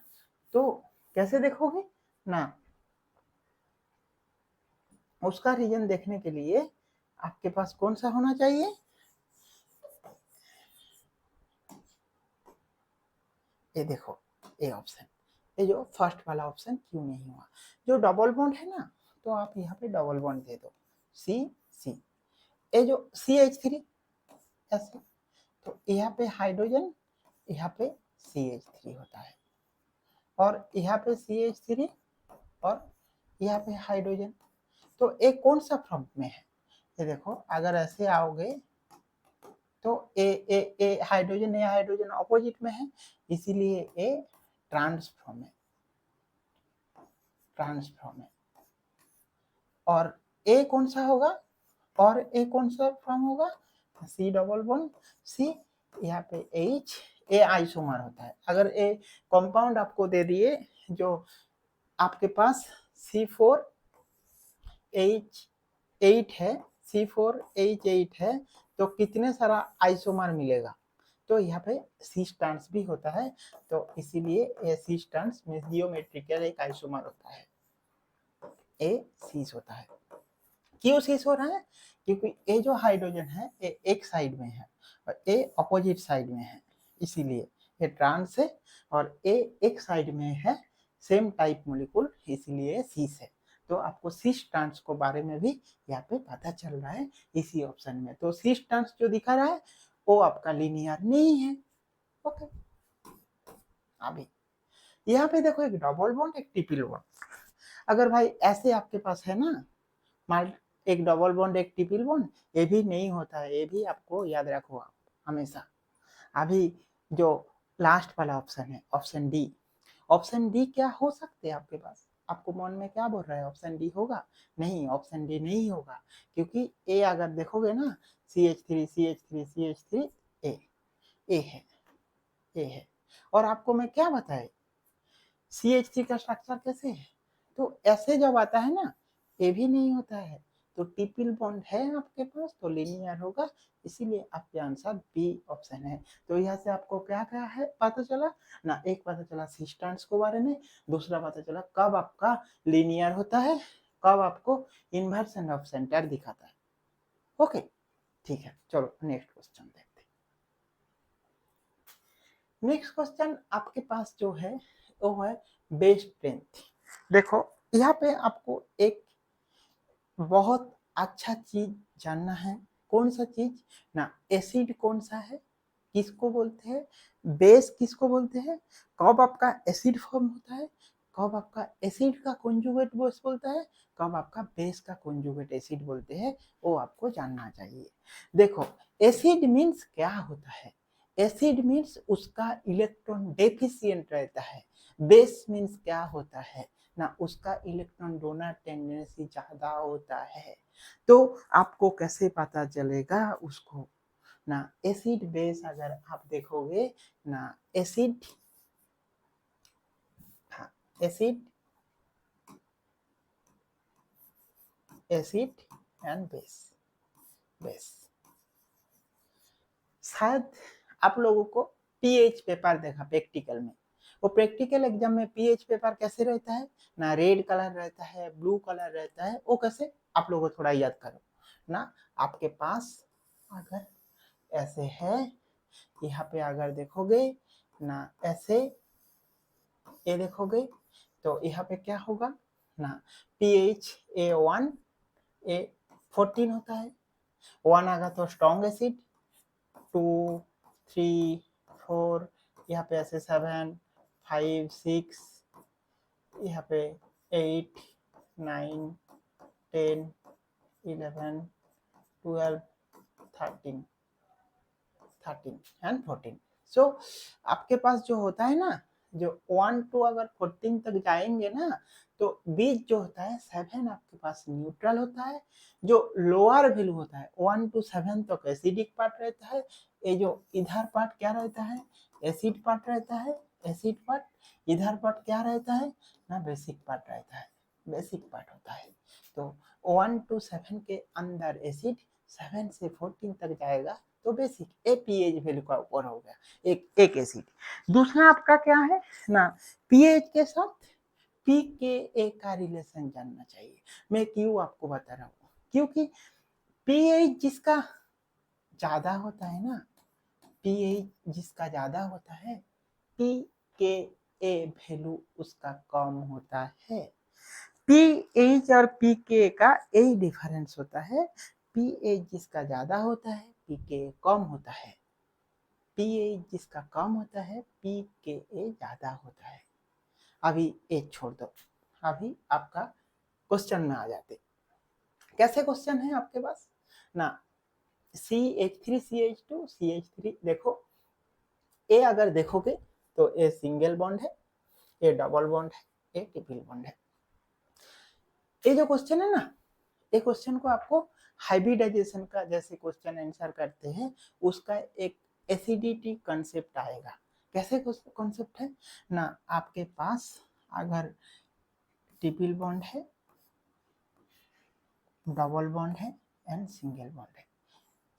तो कैसे देखोगे ना, उसका रीजन देखने के लिए आपके पास कौन सा होना चाहिए, ये देखो ए ऑप्शन, ये जो फर्स्ट वाला ऑप्शन क्यों नहीं हुआ, जो डबल बॉन्ड है ना, तो आप यहाँ पे डबल बॉन्ड दे दो, सी सी। ये जो CH3 ऐसे, तो यहाँ पे हाइड्रोजन, यहाँ पे CH3 होता है, और यहाँ पे CH3 और यहाँ पे हाइड्रोजन। तो एक कौन सा फॉर्म में है, ये देखो अगर ऐसे आओगे तो ए हाइड्रोजन ऑपोजिट में है, इसीलिए ए ट्रांसफॉर्म है, ट्रांसफॉर्म है। और ए कौन सा होगा, और ए कौन सा फॉर्म होगा, सी डबल बॉन्ड सी, यहाँ पे H, ए आइसोमर होता है। अगर ए कंपाउंड आपको दे दिए, जो आपके पास C4H8 है, C4H8 है, तो कितने सारा आइसोमर मिलेगा, तो यहाँ पे सी स्टांस भी होता है, तो इसीलिए ए सी स्टांस में जियोमेट्रिकल एक आइसोमर होता है, ए सीस होता है। क्यों सीस हो रहा है, क्योंकि ए जो हाइड्रोजन है ए एक साइड में है और ए अपोजिट साइड में है, इसीलिए ये ट्रांस है, और ए एक साइड में है, सेम टाइप मोलिकुल, इसलिए सीस है। तो आपको सीस ट्रांस को बारे में भी यहाँ पे पता चल रहा है इसी ऑप्शन में। तो सीस ट्रांस जो दिखा रहा है वो आपका लीनियर नहीं है। ओके, अभी यहाँ पे देखो एक डबल बॉन्ड एक ट्रिपल बॉन्ड, अगर भाई ऐसे आपके पास है ना, मान एक डबल बॉन्ड एक ट्रिपल बॉन्ड, ये भी नहीं होता है, ये भी आपको याद रखो आप हमेशा। अभी जो लास्ट वाला ऑप्शन है, ऑप्शन डी, ऑप्शन डी क्या हो सकते हैं आपके पास, आपको मन में क्या बोल रहा है, ऑप्शन डी होगा? नहीं, ऑप्शन डी नहीं होगा, क्योंकि ए अगर देखोगे ना, CH3 CH3 CH3, ए है, ए है। और आपको मैं क्या बताए, CH3 का स्ट्रक्चर कैसे है, तो ऐसे जब आता है ना, ये भी नहीं होता है, तो ट्रिपल बॉन्ड है आपके पास, तो लीनियर होगा, इसीलिए आपके आंसर बी ऑप्शन है। तो यहाँ से आपको क्या क्या है पता चला ना, एक पता चला सिस्टेंस के बारे में, दूसरा पता चला कब आपका लीनियर होता है, कब आपको इन्वर्सन ऑफ सेंटर दिखाता है। ओके, ठीक है, चलो नेक्स्ट क्वेश्चन देखते हैं। नेक्स्ट क्वेश्चन आपके पास जो है वो है बेस स्ट्रेंथ। देखो यहाँ पे आपको एक बहुत अच्छा चीज जानना है, कौन सा चीज ना, एसिड कौन सा है, किसको बोलते हैं, बेस किसको बोलते हैं, कब आपका एसिड फॉर्म होता है, कब आपका एसिड का कॉन्जुगेट बेस बोलता है, कब आपका बेस का कॉन्जुगेट एसिड बोलते हैं, वो आपको जानना चाहिए। देखो एसिड मीन्स क्या होता है, एसिड मीन्स उसका इलेक्ट्रॉन डेफिशिएंट रहता है, बेस मीन्स क्या होता है ना, उसका इलेक्ट्रॉन डोनर टेंडेंसी ज्यादा होता है। तो आपको कैसे पता चलेगा उसको ना, एसिड बेस अगर आप देखोगे ना, एसिड, हाँ acid, acid and base, base, शायद आप लोगों को पीएच पेपर देखा प्रैक्टिकल में, वो प्रैक्टिकल एग्जाम में पीएच पेपर कैसे रहता है ना, रेड कलर रहता है, ब्लू कलर रहता है, वो कैसे आप लोगों को थोड़ा याद करो ना, आपके पास अगर ऐसे है, यहाँ पे अगर देखोगे ना ऐसे, ये देखोगे तो यहाँ पे क्या होगा ना, पीएच A1 A14 होता है, 1 आगा तो स्ट्रॉन्ग एसिड, 2 3 4, यहाँ पे ऐसे 7 5 6, यहाँ पे 8 9 10 11 12 13, 13 एंड 14। सो आपके पास जो होता है ना, जो 1 to अगर 14 तक जाएंगे ना, तो बीच जो होता है 7 आपके पास न्यूट्रल होता है। जो लोअर वैल्यू होता है 1 to 7 तक एसिडिक पार्ट रहता है। ये जो इधर पार्ट क्या रहता है, एसिड पार्ट रहता है। एसिड पार्ट इधर पार्ट क्या रहता है ना, बेसिक पार्ट रहता है, बेसिक पार्ट होता है। तो 1 to 7 के अंदर एसिड, 7 से 14 तक जाएगा तो बेसिक, ए पीएच वैल्यू का ऊपर हो गया एक एसिड। दूसरा आपका क्या है ना, पीएच के साथ पीके का रिलेशन जानना चाहिए। मैं क्यों आपको बता रहा हूँ, क्योंकि पीएच जिसका ज्यादा होता है ना, पीएच जिसका ज्यादा होता है, पीके वैल्यू उसका कम होता है। पीएच और पीके का यही डिफरेंस होता है। पीएच जिसका ज्यादा होता है, पीके कम होता है। पीएच जिसका कम होता है, पीके ज्यादा होता है। अभी ए छोड़ दो, अभी आपका क्वेश्चन में आ जाते। कैसे क्वेश्चन है आपके पास ना, CH3 CH2 CH3, देखो ए अगर देखोगे तो ए सिंगल बॉन्ड है, ए डबल बॉन्ड है, ए ट्रिपल बॉन्ड है। ये जो क्वेश्चन है ना, ये क्वेश्चन को आपको हाइब्रिडाइजेशन का जैसे क्वेश्चन आंसर करते हैं उसका एक एसिडिटी कंसेप्ट आएगा। कैसे कॉन्सेप्ट है ना, आपके पास अगर ट्रिपल बॉन्ड है, डबल बॉन्ड है एंड सिंगल बॉन्ड है।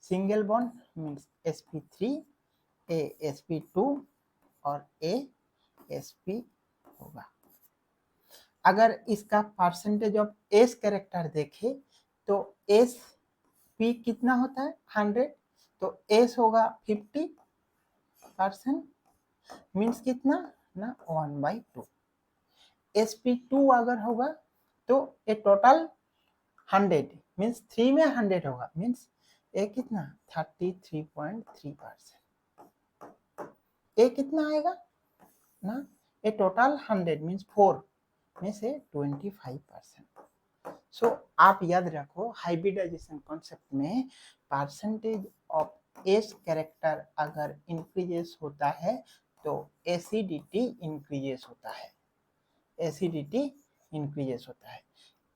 सिंगल बॉन्ड मीन्स sp3, ए sp2 और ए sp होगा। अगर इसका परसेंटेज ऑफ एस कैरेक्टर देखे तो एस पी कितना होता है 100, तो एस होगा 50%, मीन्स कितना ना 1/2। sp2 अगर होगा तो ये टोटल 100 मीन्स 3 में 100 होगा, मीन्स ये कितना 33.3%। ये कितना आएगा ना, ये टोटल 100 मीन्स 4 में से 25%। सो आप याद रखो हाइब्रिडाइजेशन कॉन्सेप्ट में परसेंटेज ऑफ एस कैरेक्टर अगर इंक्रीजेस होता है तो एसिडिटी इंक्रीजेस होता है, एसिडिटी इंक्रीजेस होता है।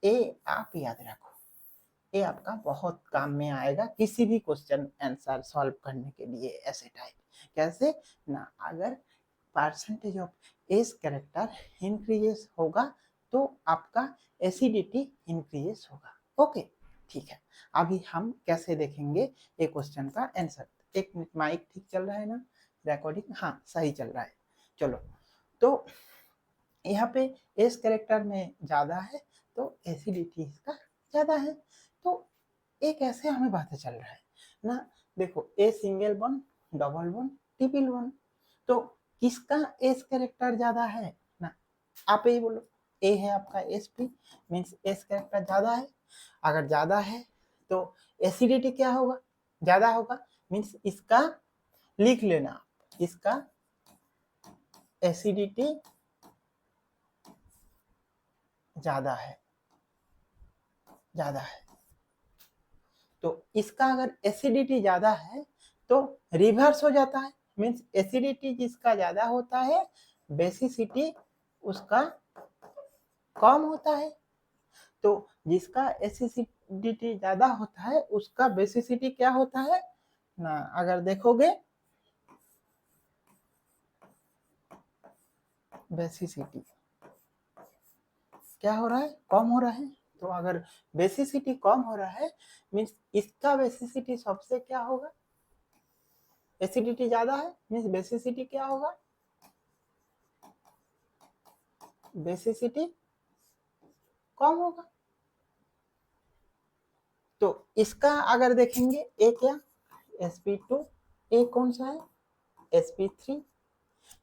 ये आप याद रखो, ये आपका बहुत काम में आएगा किसी भी क्वेश्चन आंसर सॉल्व करने के लिए। ऐसे टाइप कैसे ना, अगर percentage of S character increases होगा तो आपका एसिडिटी इंक्रीजेस होगा। ओके ठीक है, अभी हम कैसे देखेंगे ये क्वेश्चन का आंसर। एक मिनट, माइक ठीक चल रहा है ना, रिकॉर्डिंग हाँ सही चल रहा है। चलो, तो यहाँ पे एस कैरेक्टर में ज़्यादा है तो एसिडिटी इसका ज़्यादा है। तो ये कैसे हमें पता चल रहा है ना, देखो a single bond, double bond, triple bond, तो किसका एस कैरेक्टर ज़्यादा है ना, आप ही बोलो। ए है आपका sp मीन्स एस कैरेक्टर ज़्यादा है। अगर ज़्यादा है तो एसिडिटी क्या होगा, ज़्यादा होगा, मीन्स इसका लिख लेना, इसका एसिडिटी ज़्यादा है, ज़्यादा है। तो इसका अगर एसिडिटी ज़्यादा है तो रिवर्स हो जाता है, मीन्स एसिडिटी जिसका ज़्यादा होता है बेसिसिटी उसका कम होता है। तो जिसका एसिडिटी ज़्यादा होता है उसका बेसिसिटी क्या होता है ना, अगर देखोगे बेसिसिटी क्या हो रहा है, कम हो रहा है। तो अगर बेसिसिटी कम हो रहा है मीन्स इसका बेसिसिटी सबसे क्या होगा, एसिडिटी ज्यादा है मीन्स बेसिसिटी क्या होगा, बेसिसिटी कम होगा। तो इसका अगर देखेंगे ए क्या, sp2, ए कौन सा है sp3।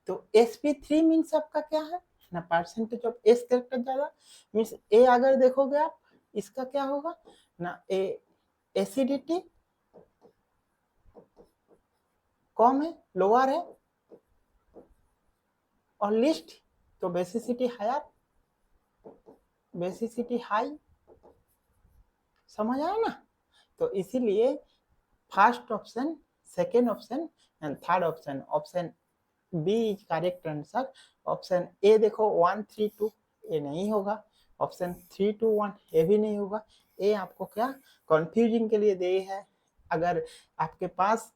तो sp3 मीन्स आपका क्या है ना, परसेंटेज ऑफ एस कैरेक्टर ज्यादा, मीन्स ए अगर देखोगे आप इसका क्या होगा ना, ए एसिडिटी कम है, लोअर है, और लिस्ट तो बेसिसिटी हायर, बेसिसिटी हाई। समझ आया ना, तो इसीलिए first option second option and third option. Option B is correct answer. Option A देखो 1 3 2 ये नहीं होगा, ऑप्शन 3 2 1 ये भी नहीं होगा। ये आपको क्या कंफ्यूजिंग के लिए दे है। अगर आपके पास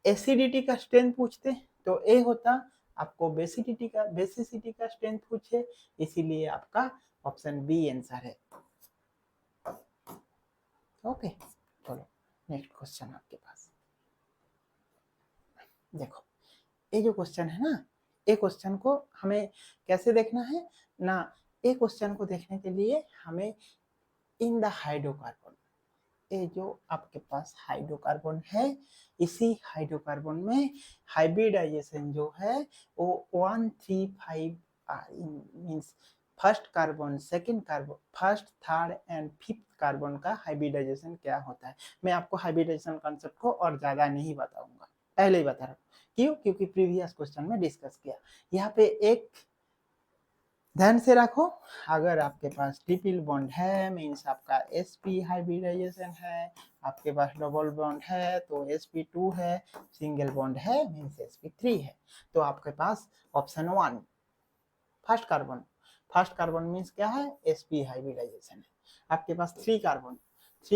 एसिडिटी का स्ट्रेंथ पूछते तो ए होता, आपको बेसिसिटी का स्ट्रेंथ पूछे, इसीलिए आपका ऑप्शन बी आंसर है। ओके चलो नेक्स्ट क्वेश्चन आपके पास देखो। ये जो क्वेश्चन है ना, ये क्वेश्चन को हमें कैसे देखना है ना, ये क्वेश्चन को देखने के लिए हमें इन द हाइड्रोकार्बन, ये जो आपके पास हाइड्रोकार्बन है, इसी हाइड्रोकार्बन में हाइब्रिडाइजेशन जो है वो 1 3 5 means first carbon, second carbon, first third and fifth carbon का हाइब्रिडाइजेशन क्या होता है। मैं आपको हाइब्रिडाइजेशन कॉन्सेप्ट को और ज्यादा नहीं बताऊंगा, पहले ही बता रहा हूँ। क्यों? क्योंकि प्रीवियस क्वेश्चन में डिस्कस किया। यहाँ पे एक ध्यान से रखो, अगर आपके पास ट्रिपल बॉन्ड है मीन्स आपका sp हाइब्रिडाइजेशन है, आपके पास डबल बॉन्ड है तो sp2 है, सिंगल बॉन्ड है मीन्स sp3 है। तो आपके पास ऑप्शन 1 फर्स्ट कार्बन मीन्स क्या है, sp हाइब्रिडाइजेशन है। आपके पास 3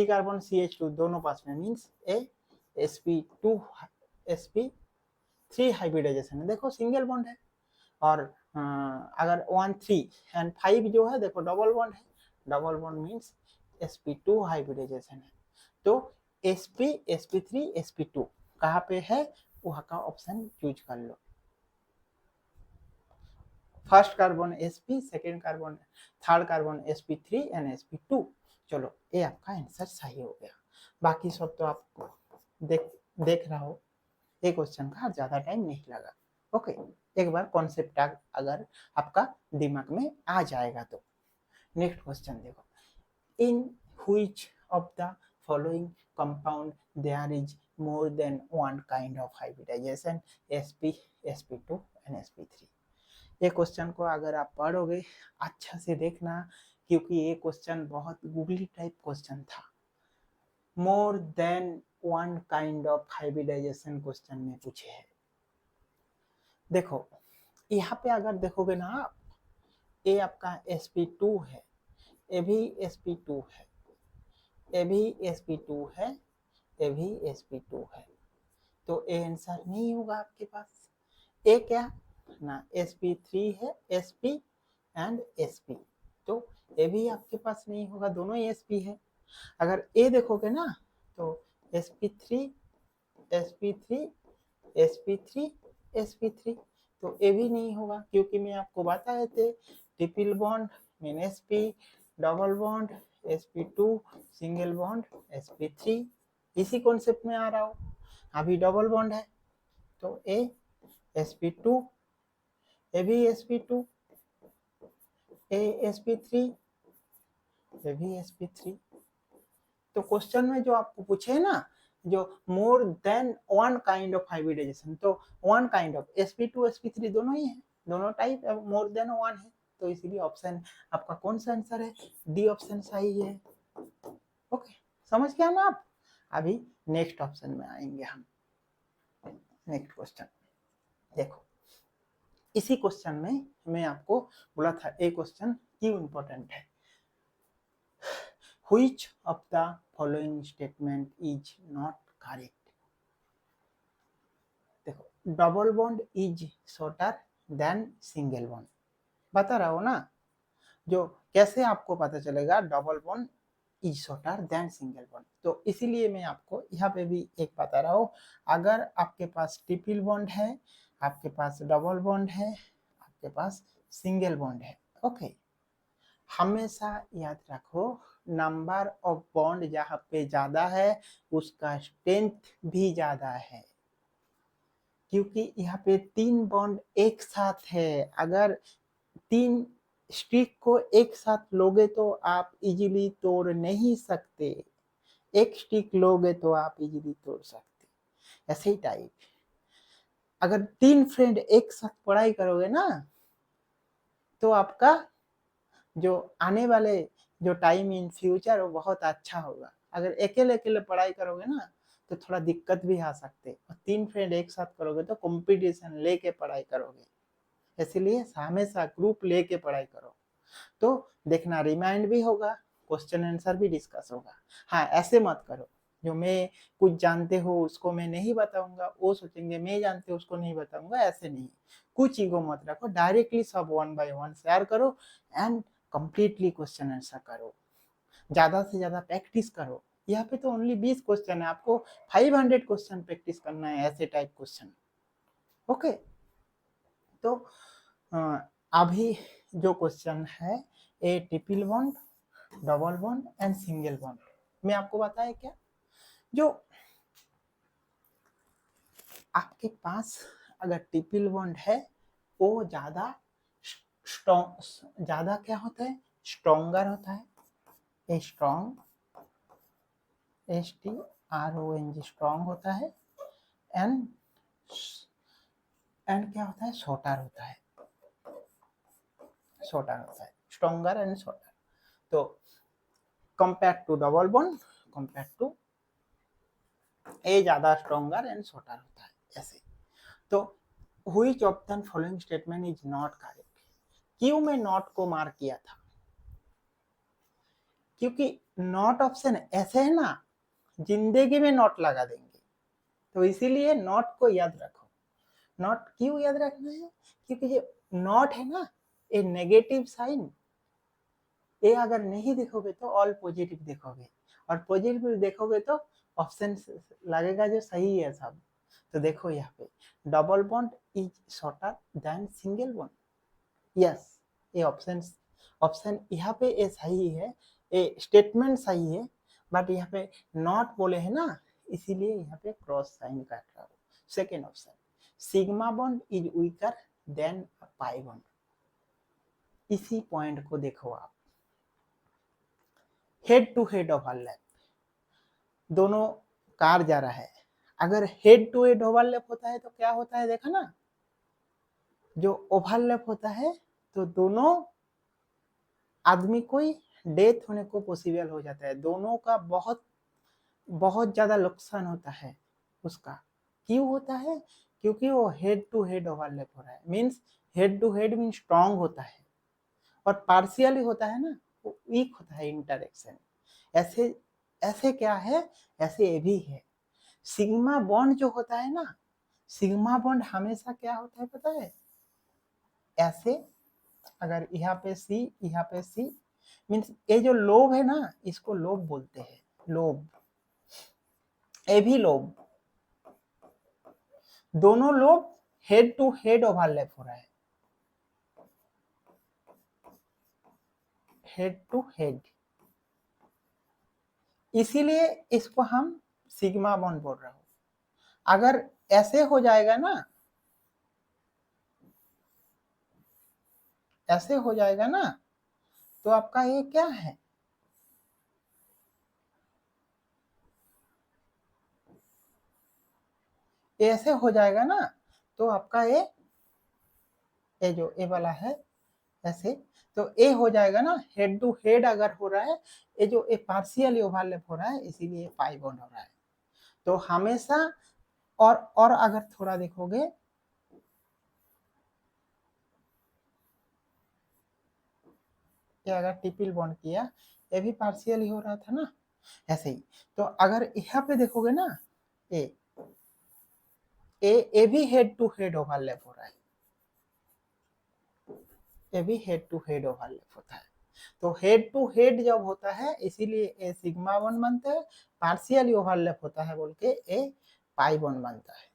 कार्बन CH2 दोनों पास में मीन्स sp2 sp3 हाइब्रिडाइजेशन है, देखो सिंगल बॉन्ड है। और अगर 1 3 एंड 5 जो है देखो डबल बॉन्ड है, double bond means sp2 hybridization है। तो sp sp3 sp2 कहाँ पे है, वहाँ का ऑप्शन चूज कर लो। First carbon sp, second carbon, third carbon sp3 and sp2। चलो ये आपका आंसर सही हो गया। बाकी सब तो आपको देख रहा हो, ये क्वेश्चन का ज्यादा टाइम नहीं लगा। ओके एक बार कॉन्सेप्ट अगर आपका दिमाग में आ जाएगा तो। नेक्स्ट क्वेश्चन देखो, in which of the following compound there is more than one kind of hybridization, sp sp2 and sp3। ये क्वेश्चन को अगर आप पढ़ोगे अच्छा से देखना, क्योंकि ये क्वेश्चन बहुत गूगली टाइप क्वेश्चन था। More than one kind of hybridization question में पूछे है। देखो यहाँ पे अगर देखोगे ना आप, ये आपका sp2 है, ये भी sp2 है, ये भी sp2 है, ये भी sp2 है। तो ये आंसर नहीं होगा आपके पास। ये क्या ना sp3 है, sp एंड sp, तो ये भी आपके पास नहीं होगा, दोनों ही sp है। अगर ये देखोगे ना तो sp3 sp3 sp3 sp3, तो ये भी नहीं होगा, क्योंकि मैं आपको बताए थे triple bond mean sp, double bond sp2, single bond sp3, इसी कॉन्सेप्ट में आ रहा हो। अभी डबल बॉन्ड है तो ए sp2, ए भी sp2, ए sp3, ए भी sp3। तो क्वेश्चन में जो आपको पूछे ना, जो more than one kind of hybridization, तो one kind of sp2 sp3 दोनों ही है, दोनों टाइप मोर देन वन है, तो इसीलिए ऑप्शन आपका कौन सा आंसर है, डी ऑप्शन सही है। ओके समझ गया ना आप। अभी नेक्स्ट ऑप्शन में आएंगे हम। नेक्स्ट क्वेश्चन देखो, इसी क्वेश्चन में मैं आपको बोला था ये क्वेश्चन क्यों इंपॉर्टेंट है। Which of the following statement is not correct? देखो double bond is shorter than single bond, बता रहा हो ना, जो कैसे आपको पता चलेगा double bond is shorter than single bond. तो इसीलिए मैं आपको यहाँ पे भी एक बता रहा हूँ, अगर आपके पास ट्रिपल बॉन्ड है, आपके पास डबल बॉन्ड है, आपके पास सिंगल बॉन्ड है, ओके हमेशा याद रखो नंबर ऑफ बॉन्ड जहाँ पे ज्यादा है उसका स्ट्रेंथ भी ज्यादा है, क्योंकि यहाँ पे 3 बॉन्ड एक साथ है। अगर 3 स्टिक को एक साथ लोगे तो आप इजीली तोड़ नहीं सकते, एक स्टिक लोगे तो आप इजीली तोड़ सकते। ऐसे ही टाइप अगर 3 फ्रेंड एक साथ पढ़ाई करोगे ना तो आपका जो आने वाले जो टाइम इन फ्यूचर वो बहुत अच्छा होगा। अगर अकेले अकेले पढ़ाई करोगे ना तो थोड़ा दिक्कत भी आ सकते, और 3 फ्रेंड एक साथ करोगे तो कंपटीशन लेके पढ़ाई करोगे, इसलिए हमेशा ग्रुप लेके पढ़ाई करो। तो देखना रिमाइंड भी होगा, क्वेश्चन आंसर भी डिस्कस होगा। हाँ, ऐसे मत करो जो मैं कुछ जानते हो उसको मैं नहीं बताऊंगा, वो सोचेंगे मैं जानते हो उसको नहीं बताऊंगा, ऐसे नहीं। कुछ ईगो मत रखो, डायरेक्टली सब 1 बाय 1 शेयर करो एंड कंप्लीटली क्वेश्चन आंसर करो। ज्यादा से ज्यादा प्रैक्टिस करो। यहाँ पे तो ओनली 20 क्वेश्चन है, आपको 500 क्वेश्चन प्रैक्टिस करना है, ऐसे टाइप क्वेश्चन। ओके, तो अभी जो क्वेश्चन है ए triple bond, double bond and single bond, मैं आपको बताया क्या, जो आपके पास अगर ट्रिपल बॉन्ड है वो ज्यादा स्ट्रॉन्ग, ज्यादा क्या होता है, स्ट्रॉन्गर होता है, स्ट्रॉन्ग, STRONG, स्ट्रॉन्ग होता है, एंड क्या होता है, शॉर्टर होता है, शॉर्टर होता है, स्ट्रॉन्गर एंड शॉर्टर। तो compare to double bond, compare to a ज्यादा स्ट्रॉन्गर एंड शॉर्टर होता है, ऐसे। तो which of the following statement is not correct, क्यों मैं नॉट को मार्क किया था, क्योंकि नॉट ऑप्शन ऐसे है ना, जिंदगी में नॉट लगा देंगे, तो इसीलिए नॉट को याद रखो। नॉट क्यों याद रखना है, क्योंकि ये नॉट है ना, ए नेगेटिव साइन, ये अगर नहीं देखोगे तो ऑल पॉजिटिव देखोगे, और पॉजिटिव देखोगे तो ऑप्शन लगेगा जो सही है सब। तो देखो यहाँ पे double bond is shorter than single bond, yes, ये ऑप्शन, ऑप्शन यहाँ पे ये सही है, ये स्टेटमेंट सही है, बट यहाँ पे नॉट बोले है ना, इसीलिए यहाँ पे क्रॉस साइन काट रहा हूँ। Second option, sigma bond is weaker than pi bond, इसी पॉइंट को देखो आप, हेड टू हेड ओवरलैप, दोनों कार जा रहा है, अगर हेड टू हेड ओवरलैप होता है तो क्या होता है, देखा ना, जो ओवरलैप होता है तो दोनों आदमी को डेथ होने को पॉसिबल हो जाता है, दोनों का बहुत बहुत ज्यादा नुकसान होता है उसका। क्यों होता है, क्योंकि वो हेड टू हेड ओवरलैप हो रहा है, means head to head means strong होता है, और पार्शियली होता है ना, वो वीक होता है इंटरेक्शन। ऐसे ऐसे क्या है, ऐसे ये भी है। सिग्मा बॉन्ड जो होता है ना, सिग्मा बॉन्ड हमेशा क्या होता है पता है, ऐसे, अगर यहाँ पे सी, यहाँ पे सी, मीन्स ये जो लोब है ना, इसको लोब बोलते हैं, लोब, ये भी लोब, दोनों lobe head to head overlap हो रहा है, हेड टू हेड, इसीलिए इसको हम सिग्मा बॉन्ड बोल रहे हो। अगर ऐसे हो जाएगा ना, ऐसे हो जाएगा ना, तो आपका ये क्या है, ऐसे हो जाएगा ना, तो आपका ये जो ए वाला है ऐसे, तो ए हो जाएगा ना, हेड टू हेड अगर हो रहा है, ये जो ए पार्शियली ओवरलैप हो रहा है, इसीलिए पाई बॉन्ड हो रहा है। तो हमेशा, और अगर थोड़ा देखोगे, ये अगर ट्रिपल बॉन्ड किया, ये भी पार्शियली हो रहा था ना, ऐसे ही। तो अगर यहाँ पे देखोगे ना, ए ए भी हेड टू हेड ओवरलैप हो रहा है, ये भी हेड टू हेड ओवरलैप होता है। तो हेड टू हेड जब होता है, इसीलिए ए सिग्मा बॉन्ड बनता है, पार्शियली ओवरलैप होता है बोल के ए पाई बॉन्ड बनता है।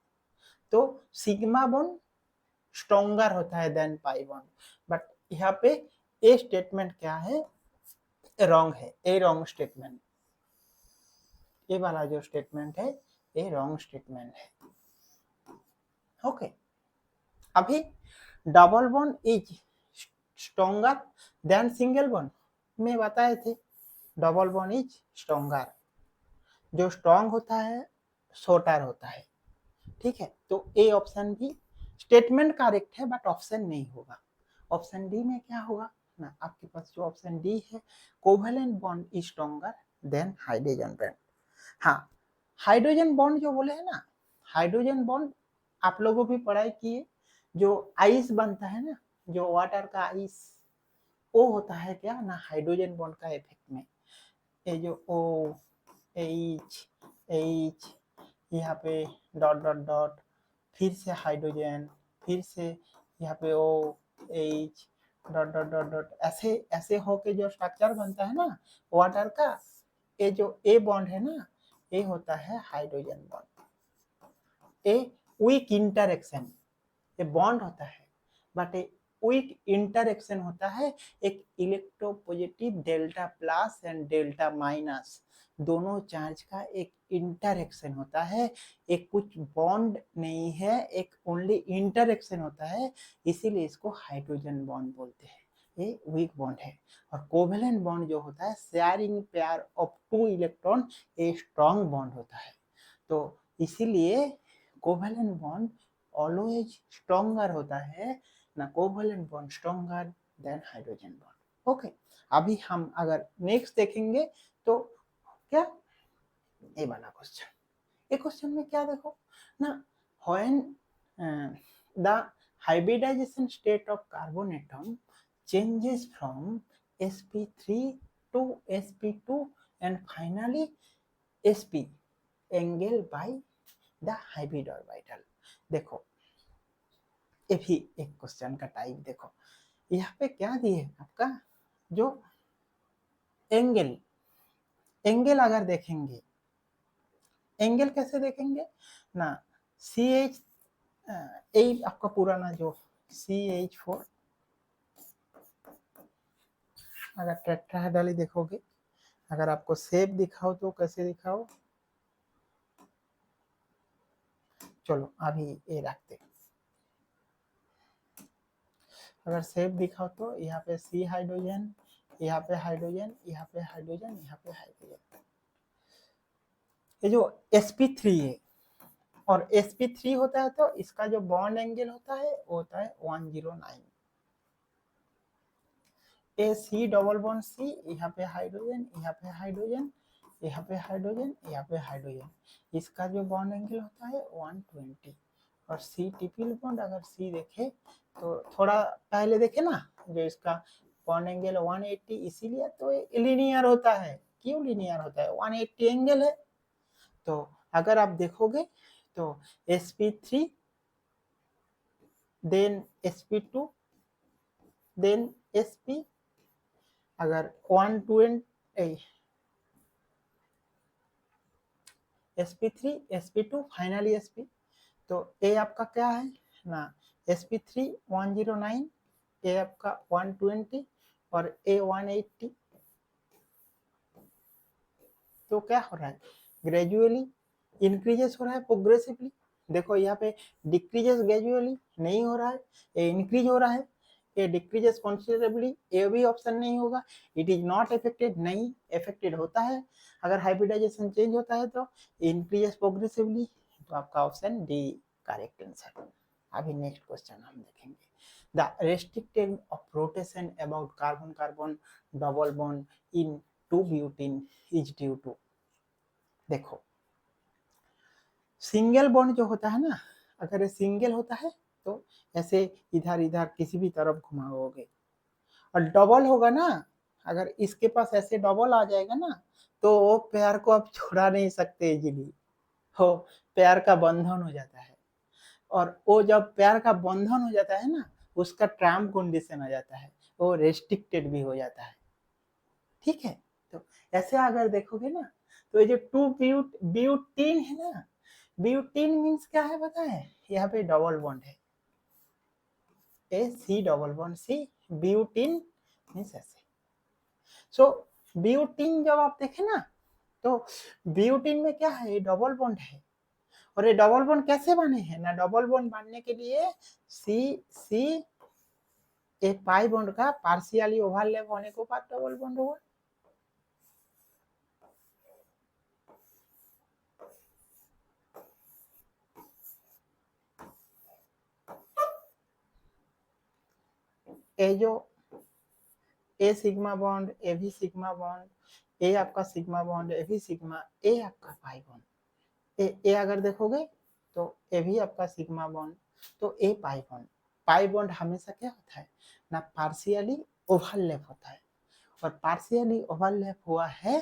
तो सिग्मा बॉन्ड स्ट्रॉन्गर होता है देन पाई बॉन्ड, बट यहाँ पे ए स्टेटमेंट क्या है, रॉन्ग है, ए रॉन्ग स्टेटमेंट, ये वाला जो स्टेटमेंट है ये रॉन्ग स्टेटमेंट है। ओके, अभी double bond is stronger than single bond, में बताए थे डबल बॉन्ड इज स्ट्रॉन्गर, जो स्ट्रॉन्ग होता है शॉर्टर होता है, ठीक है। तो ए ऑप्शन भी स्टेटमेंट करेक्ट है, बट ऑप्शन नहीं होगा, ऑप्शन डी में क्या होगा ना, आपके पास जो ऑप्शन डी है, covalent bond is stronger than hydrogen bond. हाँ, हाइड्रोजन बॉन्ड जो बोले है ना, हाइड्रोजन बॉन्ड आप लोगों भी पढ़ाई किए, जो आइस बनता है ना, जो वाटर का आइस, वो होता है क्या ना हाइड्रोजन बॉन्ड का इफेक्ट में। ये जो ओ एच एच यहाँ पे डॉट डॉट डॉट, फिर से हाइड्रोजन, फिर से यहाँ पे O H dot dot dot dot, ऐसे ऐसे होके जो स्ट्रक्चर बनता है ना वाटर का, ये जो ए बॉन्ड है ना, ये होता है hydrogen bond. A weak interaction, ये बॉन्ड होता है बट ए वीक इंटरेक्शन होता है, एक electropositive delta plus and delta minus दोनों चार्ज का एक इंटरेक्शन होता है, एक कुछ बॉन्ड नहीं है, एक ओनली इंटरेक्शन होता है, इसीलिए इसको हाइड्रोजन बॉन्ड बोलते हैं। ये वीक बॉन्ड है। और कोवेलेंट बॉन्ड जो होता है शेयरिंग पेयर ऑफ 2 इलेक्ट्रॉन, ये स्ट्रॉन्ग बॉन्ड होता है। तो इसीलिए कोवेलेंट बॉन्ड ऑलवेज स्ट्रॉन्गर होता है ना, covalent bond stronger than hydrogen bond. Okay, अभी हम अगर नेक्स्ट देखेंगे तो क्या, ये वाला क्वेश्चन, ये क्वेश्चन में क्या देखो ना, when the hybridization state of carbon atom changes from sp3 to sp2 and finally sp angle by the hybrid orbital। देखो ये भी एक क्वेश्चन का टाइप देखो, यहाँ पे क्या दिए आपका, जो एंगल, एंगल अगर देखेंगे, एंगल कैसे देखेंगे ना, सी एच आपका पुराना जो CH4, अगर टेट्राहेड्रल देखोगे, अगर आपको शेप दिखाओ तो कैसे दिखाओ, चलो अभी ये रखते, अगर शेप दिखाओ तो यहाँ पे C हाइड्रोजन, यहाँ पे हाइड्रोजन, यहाँ पे हाइड्रोजन, यहाँ पे हाइड्रोजन, ये जो sp3 है, और sp3 होता है तो इसका जो बॉन्ड एंगल होता है वो होता है 109। ए सी डबल बॉन्ड सी, यहाँ पे हाइड्रोजन, यहाँ पे हाइड्रोजन, यहाँ पे हाइड्रोजन, यहाँ पे हाइड्रोजन, इसका जो बॉन्ड एंगल होता है 120। और सी ट्रिपल बॉन्ड अगर सी देखे तो थोड़ा पहले देखे ना, जो इसका बॉन्ड एंगल 180, इसीलिए तो लीनियर होता है। क्यों लीनियर होता है, 180 एंगल है। तो अगर आप देखोगे तो sp3 then sp2 then sp, अगर 120 sp3 sp2 फाइनली sp, तो ए आपका क्या है ना, sp3 109, ए आपका 120 और ए 180। तो क्या हो रहा है, ग्रेजुअली इंक्रीजेस हो रहा है प्रोग्रेसिवली, देखो यहाँ पे डिक्रीजेस ग्रेजुअली नहीं हो रहा है, ये इंक्रीज हो रहा है, ये डिक्रीजेस कंसिडरेबली, ये भी ऑप्शन नहीं होगा, इट इज नॉट इफेक्टेड, नहीं इफेक्टेड होता है। अगर हाइब्रिडाइजेशन चेंज होता है तो इंक्रीजेस प्रोग्रेसिवली, तो आपका ऑप्शन डी करेक्ट आंसर। अभी नेक्स्ट क्वेश्चन हम देखेंगे, the restricted of rotation about carbon carbon double bond in 2-ब्यूटीन इज ड्यू टू, देखो सिंगल बॉन्ड जो होता है ना, अगर ये सिंगल होता है तो ऐसे इधर इधर किसी भी तरफ घुमाओगे, और डबल होगा ना, अगर इसके पास ऐसे डबल आ जाएगा ना, तो वो पेयर को आप छुड़ा नहीं सकते इजीली, हो पेयर का बंधन हो जाता है। और वो जब पेयर का बंधन हो जाता है ना, उसका ट्रैम्प कंडीशन आ जाता है, वो रेस्ट्रिक्टेड भी हो जाता है। ठीक है, तो ऐसे अगर देखोगे ना, तो ये जो 2-ब्यूटीन है ना, ब्यूटीन मीन्स क्या है पता है, यहाँ पे डबल बॉन्ड है, a C double bond C, butene means ऐसे। सो ब्यूटीन जब आप देखें ना, तो ब्यूटीन में क्या है, डबल बॉन्ड है। और ये डबल बॉन्ड कैसे बने हैं ना, डबल बॉन्ड बनने के लिए सी सी ए पाई बॉन्ड का पार्शियली ओवरलैप होने के बाद डबल बॉन्ड हुआ। ए जो ए सिग्मा बॉन्ड, ए भी सिग्मा बॉन्ड, ए आपका सिग्मा बॉन्ड, ए भी सिग्मा, ए आपका पाई बॉन्ड, ए अगर देखोगे तो ए भी आपका सिग्मा बॉन्ड, तो ए पाई बॉन्ड। पाई बॉन्ड हमेशा क्या होता है ना, पार्शियली ओवरलैप होता है, और पार्शियली ओवरलैप हुआ है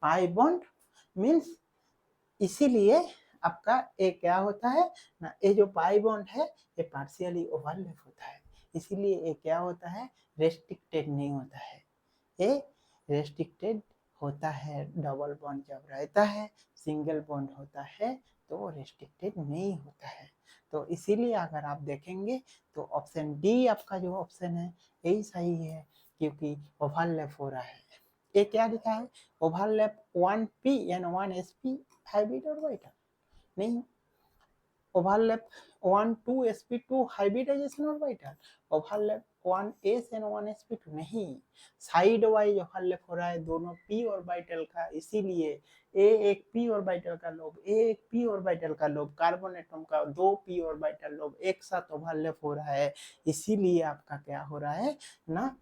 पाई बॉन्ड मीन्स, इसीलिए आपका ए क्या होता है ना, ये जो पाई बॉन्ड है ये पार्शियली ओवरलैप होता है, इसीलिए ये क्या होता है, रेस्ट्रिक्टेड नहीं होता है। ये रेस्ट्रिक्टेड होता है डबल बॉन्ड जब रहता है, सिंगल बॉन्ड होता है तो रेस्ट्रिक्टेड नहीं होता है। तो इसीलिए अगर आप देखेंगे तो ऑप्शन डी आपका जो ऑप्शन है यही सही है, क्योंकि ओवरलैप हो रहा है। ये क्या लिखा है, ओवरलैप 1p यानी 1sp हाइब्रिड ऑर्बिटल, नहीं, overlap 1,2sp2 hybridization orbital, overlap 1s and 1sp2 नहीं, साइड वाइज ओवरलैप हो रहा है दोनों p ऑर्बिटल का, इसीलिए ए एक p ऑर्बिटल का लोब, ए एक p ऑर्बिटल का लोब, कार्बन एटम का दो p ऑर्बिटल लोब एक साथ ओवरलैप हो रहा है, इसीलिए आपका क्या हो रहा है ना,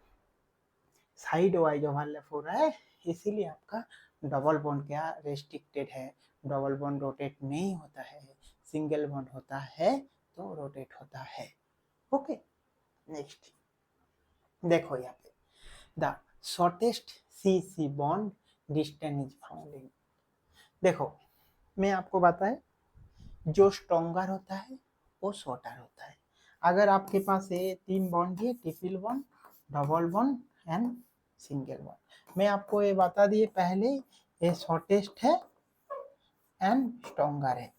साइड वाइज ओवरलैप हो रहा है, इसीलिए आपका डबल बॉन्ड क्या रेस्ट्रिक्टेड है, डबल बॉन्ड रोटेट नहीं होता है, सिंगल बॉन्ड होता है तो रोटेट होता है। ओके, नेक्स्ट देखो यहाँ पे, the shortest C C bond distance is found in, देखो मैं आपको बताए जो स्ट्रॉन्गर होता है वो शॉर्टर होता है। अगर आपके पास ये तीन बॉन्ड है, triple bond, double bond and single bond, मैं आपको ये बता दिए पहले, ये शॉर्टेस्ट है एंड स्ट्रॉन्गर है,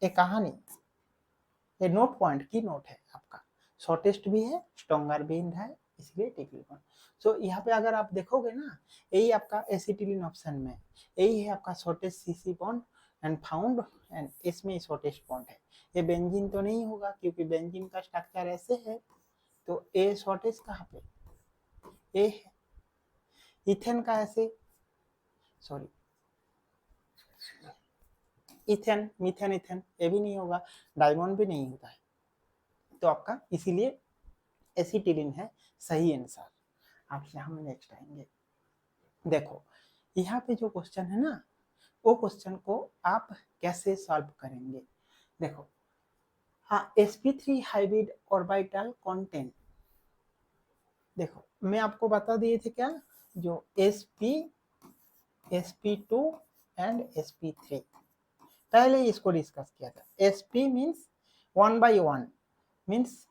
ये कहानी, ये नोट पॉइंट की नोट है आपका, शॉर्टेस्ट भी है स्ट्रॉन्गर भी है, इसलिए ट्रिपल बॉन्ड। सो यहाँ पे अगर आप देखोगे ना, यही आपका एसिटिलीन ऑप्शन में यही है आपका shortest CC bond and found, and इसमें शॉर्टेस्ट बॉन्ड है। ये बेंजीन तो नहीं होगा क्योंकि बेंजीन का स्ट्रक्चर ऐसे है, तो ए शॉर्टेस्ट कहाँ पे, ए है, इथेन का ऐसे, सॉरी इथेन, मीथेन, इथेन ये भी नहीं होगा, डायमंड भी नहीं होता है, तो आपका इसीलिए एसिटिलीन है सही आंसर। आप यहाँ में नेक्स्ट आएंगे, देखो यहाँ पे जो क्वेश्चन है ना, वो क्वेश्चन को आप कैसे सॉल्व करेंगे, देखो हाँ, sp3 हाइब्रिड ऑर्बिटल कंटेंट, देखो मैं आपको बता दिए थे क्या, जो sp sp2 एंड sp3, पहले इसको डिस्कस किया था, sp मीन्स 1/1 मीन्स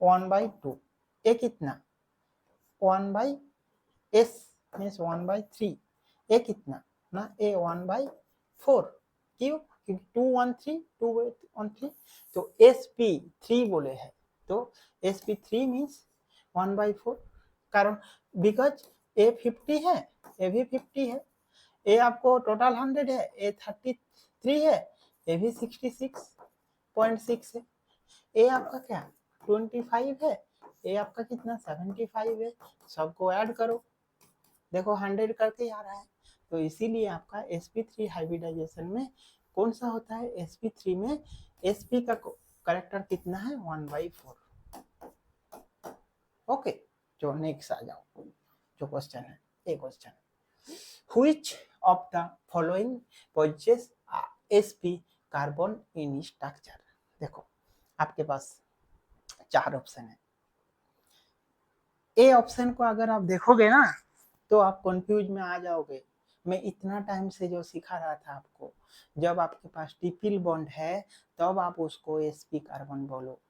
1/2, ये कितना 1/s मीन्स 1/3, ये कितना ना ए 1/4, क्यों, क्योंकि 2 1 3 2 1 3, तो sp3 बोले हैं, तो sp3 मीन्स 1/4, कारण बिकॉज ए 50 है, ए भी 50 है, ए आपको टोटल 100 है, ए 33 है, ए भी 66.6 है, ए आपका क्या 25 है, ए आपका कितना 75 है, सबको ऐड करो, देखो 100 करके आ रहा है, तो इसीलिए आपका sp3 हाइब्रिडाइजेशन में कौन सा होता है, sp3 में sp का करेक्टर कितना है 1/4। ओके, जो नेक्स्ट आ जाओ, जो क्वेश्चन है, एक question, which of the following possess sp carbon in structure, देखो आपके पास चार ऑप्शन है, ए ऑप्शन को अगर आप देखोगे ना तो आप कंफ्यूज में आ जाओगे, मैं इतना टाइम से जो सिखा रहा था आपको, जब आपके पास ट्रिपल बॉन्ड है तब आप उसको sp कार्बन बोलो,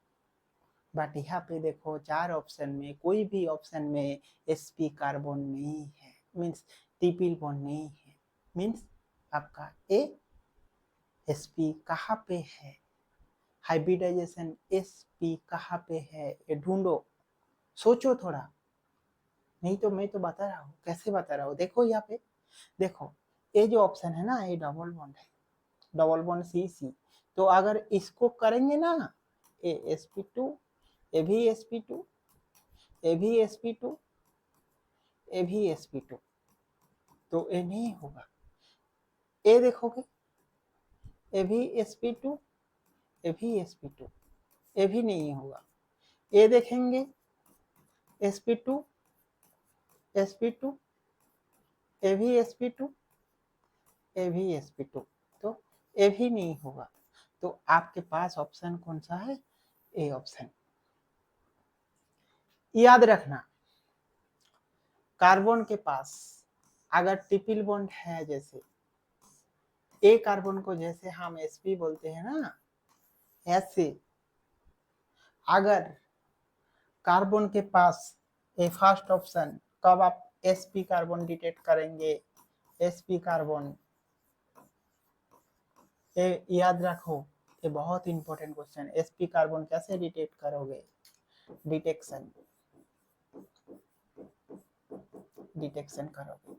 बट यहाँ पे देखो चार ऑप्शन में कोई भी ऑप्शन में sp कार्बन नहीं है, मीन्स ट्रिपल बॉन्ड नहीं है, मीन्स आपका ए sp कहाँ पे है, हाइब्रिडाइजेशन sp कहाँ पे है, ये ढूंढो, सोचो थोड़ा, नहीं तो मैं तो बता रहा हूँ, कैसे बता रहा हूँ, देखो यहाँ पे, देखो ये जो ऑप्शन है ना ये डबल बॉन्ड है, डबल बॉन्ड सी सी, तो अगर इसको करेंगे ना ए sp2, ए भी sp2, ए भी sp2, ए भी sp2, तो ये नहीं होगा, ए देखोगे ए भी sp2, ए भी sp2, ए भी नहीं होगा, ए देखेंगे sp2 sp2, ए भी sp2, ए भी sp2, तो ए भी नहीं होगा। तो आपके पास ऑप्शन कौन सा है? A option. याद रखना, कार्बन के पास अगर ट्रिपल बॉन्ड है, जैसे ए कार्बन को जैसे हम sp बोलते हैं ना, ऐसे अगर कार्बन के पास ए फर्स्ट ऑप्शन, कब आप sp कार्बन डिटेक्ट करेंगे? sp कार्बन, ये याद रखो, ये बहुत इंपॉर्टेंट क्वेश्चन। sp कार्बन कैसे डिटेक्ट करोगे? डिटेक्शन करोगे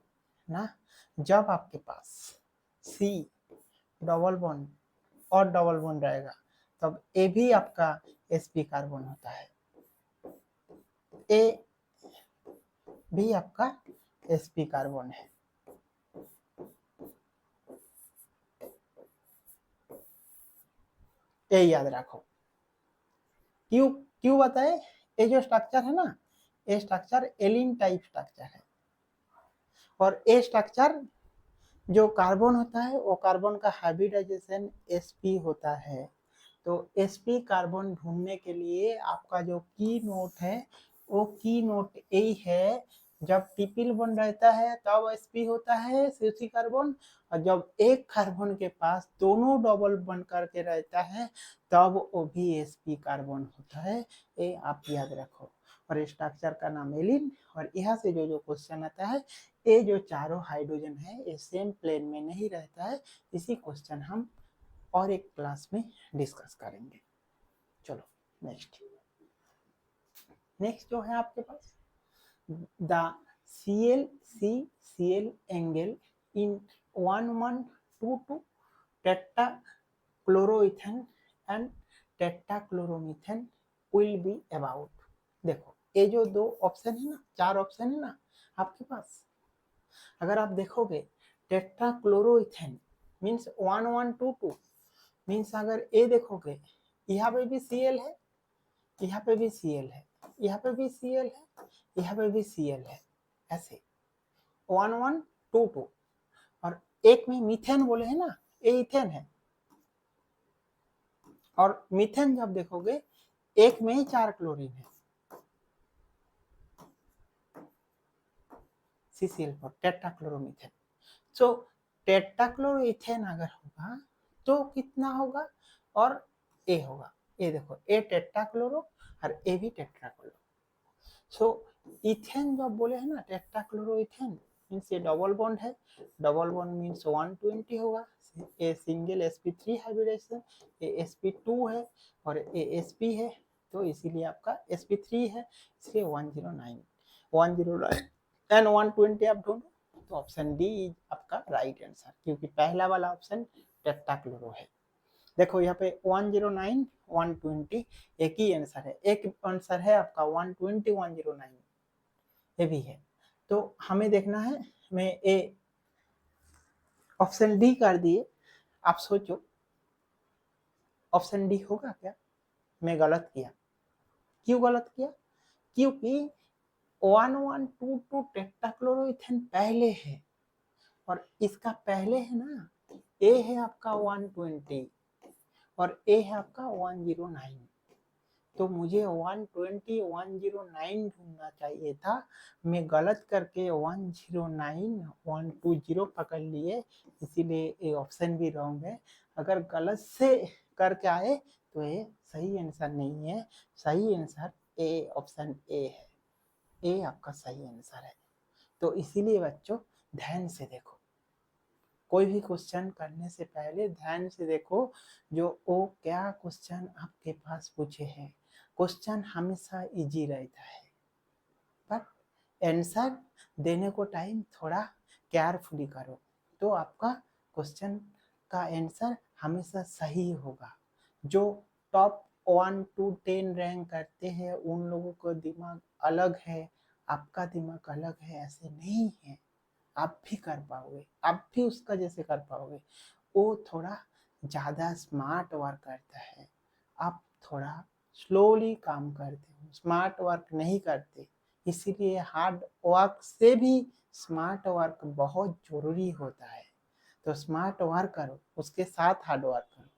ना, जब आपके पास C डबल बॉन्ड और डबल बॉन्ड रहेगा, तब ए भी आपका sp कार्बन होता है, ए भी आपका sp कार्बन है। ये याद रखो। क्यों क्यों बताए? ये जो स्ट्रक्चर है ना, ये स्ट्रक्चर एलिन टाइप स्ट्रक्चर है, और ये स्ट्रक्चर जो कार्बन होता है वो कार्बन का हाइब्रिडाइजेशन sp होता है। तो sp कार्बन ढूंढने के लिए आपका जो की नोट है, वो की नोट यही है, जब ट्रिपल बॉन्ड रहता है तब sp होता है CC कार्बन, और जब एक कार्बन के पास दोनों डबल बॉन्ड करके रहता है तब वो भी sp कार्बन होता है। ये आप याद रखो। और स्ट्रक्चर का नाम एलिन, और यहाँ से जो क्वेश्चन आता है, ये जो चारों हाइड्रोजन है ये सेम प्लेन में नहीं रहता है। इसी क्वेश्चन हम और एक क्लास में डिस्कस करेंगे। चलो नेक्स्ट जो है आपके पास, the ClC angle in 1122 tetrachloroethane and tetrachloromethane will be about. देखो ये जो दो ऑप्शन है ना, चार ऑप्शन है ना आपके पास, अगर आप देखोगे टेट्राक्लोरोइथेन मीन्स 1122 मीन्स, अगर ए देखोगे यहाँ पे भी Cl है, यहाँ पे भी Cl है, यहाँ पे भी Cl है, यहाँ पे भी Cl है, ऐसे 1122। और एक में मीथेन बोले है ना, ये इथेन है, और मीथेन जब देखोगे एक में ही 4 क्लोरीन है, CCl4 टेट्राक्लोरोमीथेन। सो टेट्राक्लोरोइथेन अगर होगा तो कितना होगा, और ए होगा, ये देखो ए टेट्राक्लोरो और ए भी टेट्राक्लोरो। सो इथेन जब बोले है ना टेट्राक्लोरोइथेन मीन्स ये डबल बॉन्ड है, डबल बॉन्ड मीन्स 120 होगा, ये सिंगल sp3 हाइब्रिडाइजेशन, ये sp2 है और ये sp है, तो इसीलिए आपका sp3 है, इसलिए 109 एंड 120 आप ढूंढो, तो ऑप्शन डी आपका राइट आंसर, क्योंकि पहला वाला ऑप्शन टेट्राक्लोरो है। देखो यहाँ पे 109 120 एक ही आंसर है, एक आंसर है आपका 120 109, ये भी है। तो हमें देखना है, मैं ए ऑप्शन डी कर दिए, आप सोचो ऑप्शन डी होगा क्या? मैं गलत किया। क्यों गलत किया? क्योंकि 1122 टेट्राक्लोरोइथेन पहले है, और इसका पहले है ना, ए है आपका 120 और ए है आपका 109, तो मुझे 120 109 ढूंढना चाहिए था, मैं गलत करके 109 120 पकड़ लिए, इसीलिए ये ऑप्शन भी रॉन्ग है। अगर गलत से करके आए तो ये सही आंसर नहीं है, सही आंसर ए ऑप्शन ए है, ए आपका सही आंसर है। तो इसीलिए बच्चों ध्यान से देखो, कोई भी क्वेश्चन करने से पहले ध्यान से देखो जो वो क्या क्वेश्चन आपके पास पूछे हैं। क्वेश्चन हमेशा इजी रहता है, पर आंसर देने को टाइम थोड़ा केयरफुली करो, तो आपका क्वेश्चन का आंसर हमेशा सही होगा। जो टॉप 1 to 10 रैंक करते हैं उन लोगों का दिमाग अलग है, आपका दिमाग अलग है, ऐसे नहीं है। आप भी कर पाओगे, आप भी उसका जैसे कर पाओगे। वो थोड़ा ज़्यादा स्मार्ट वर्क करता है, आप थोड़ा स्लोली काम करते हो, स्मार्ट वर्क नहीं करते, इसीलिए हार्ड वर्क से भी स्मार्ट वर्क बहुत ज़रूरी होता है। तो स्मार्ट वर्क करो, उसके साथ हार्ड वर्क करो।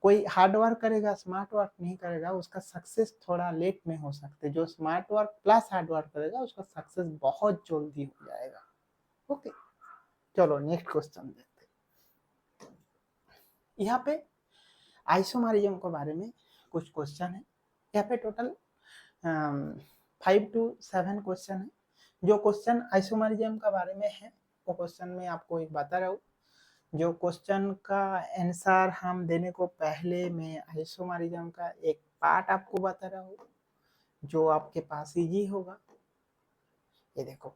कोई हार्ड वर्क करेगा, स्मार्ट वर्क नहीं करेगा, उसका सक्सेस थोड़ा लेट में हो सकते। जो smart work plus hard work करेगा उसका सक्सेस बहुत जल्दी हो जाएगा। ओके, चलो नेक्स्ट क्वेश्चन देखते हैं। यहाँ पे आइसोमरिज्म के बारे में कुछ क्वेश्चन है। यहाँ पे टोटल 5 to 7 क्वेश्चन है। जो क्वेश्चन आइसोमरिज्म के बारे में है वो क्वेश्चन में आपको एक बता रहा हूँ। जो क्वेश्चन का आंसर हम देने को पहले मैं आइसोमरिज्म का एक पार्ट आपको बता रहा हूँ जो आपके पास इजी होगा। ये देखो,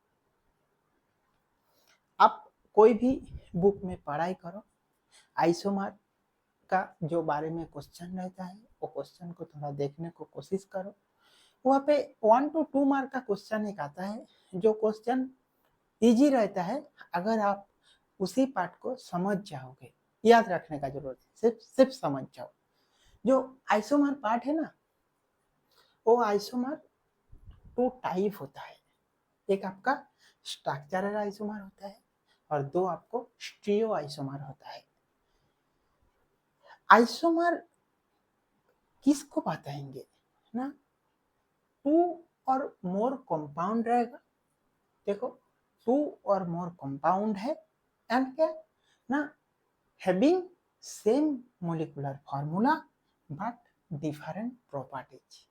आप कोई भी बुक में पढ़ाई करो, आइसोमर का जो बारे में क्वेश्चन रहता है वो क्वेश्चन को थोड़ा देखने को कोशिश करो। वहाँ पे 1 to 2 मार्क का क्वेश्चन एक आता है जो क्वेश्चन इजी रहता है अगर आप उसी पार्ट को समझ जाओगे। याद रखने का जरूरत है, सिर्फ समझ जाओ। जो आइसोमर पार्ट है ना, वो आइसोमर 2 टाइप होता है। एक आपका स्ट्रक्चरल आइसोमर होता है और 2 आपको स्टीरियो आइसोमर होता है। आइसोमर किसको बताएंगे ना, 2 और मोर कंपाउंड रहेगा। देखो 2 और मोर कंपाउंड है एंड क्या ना, having same molecular formula but different properties.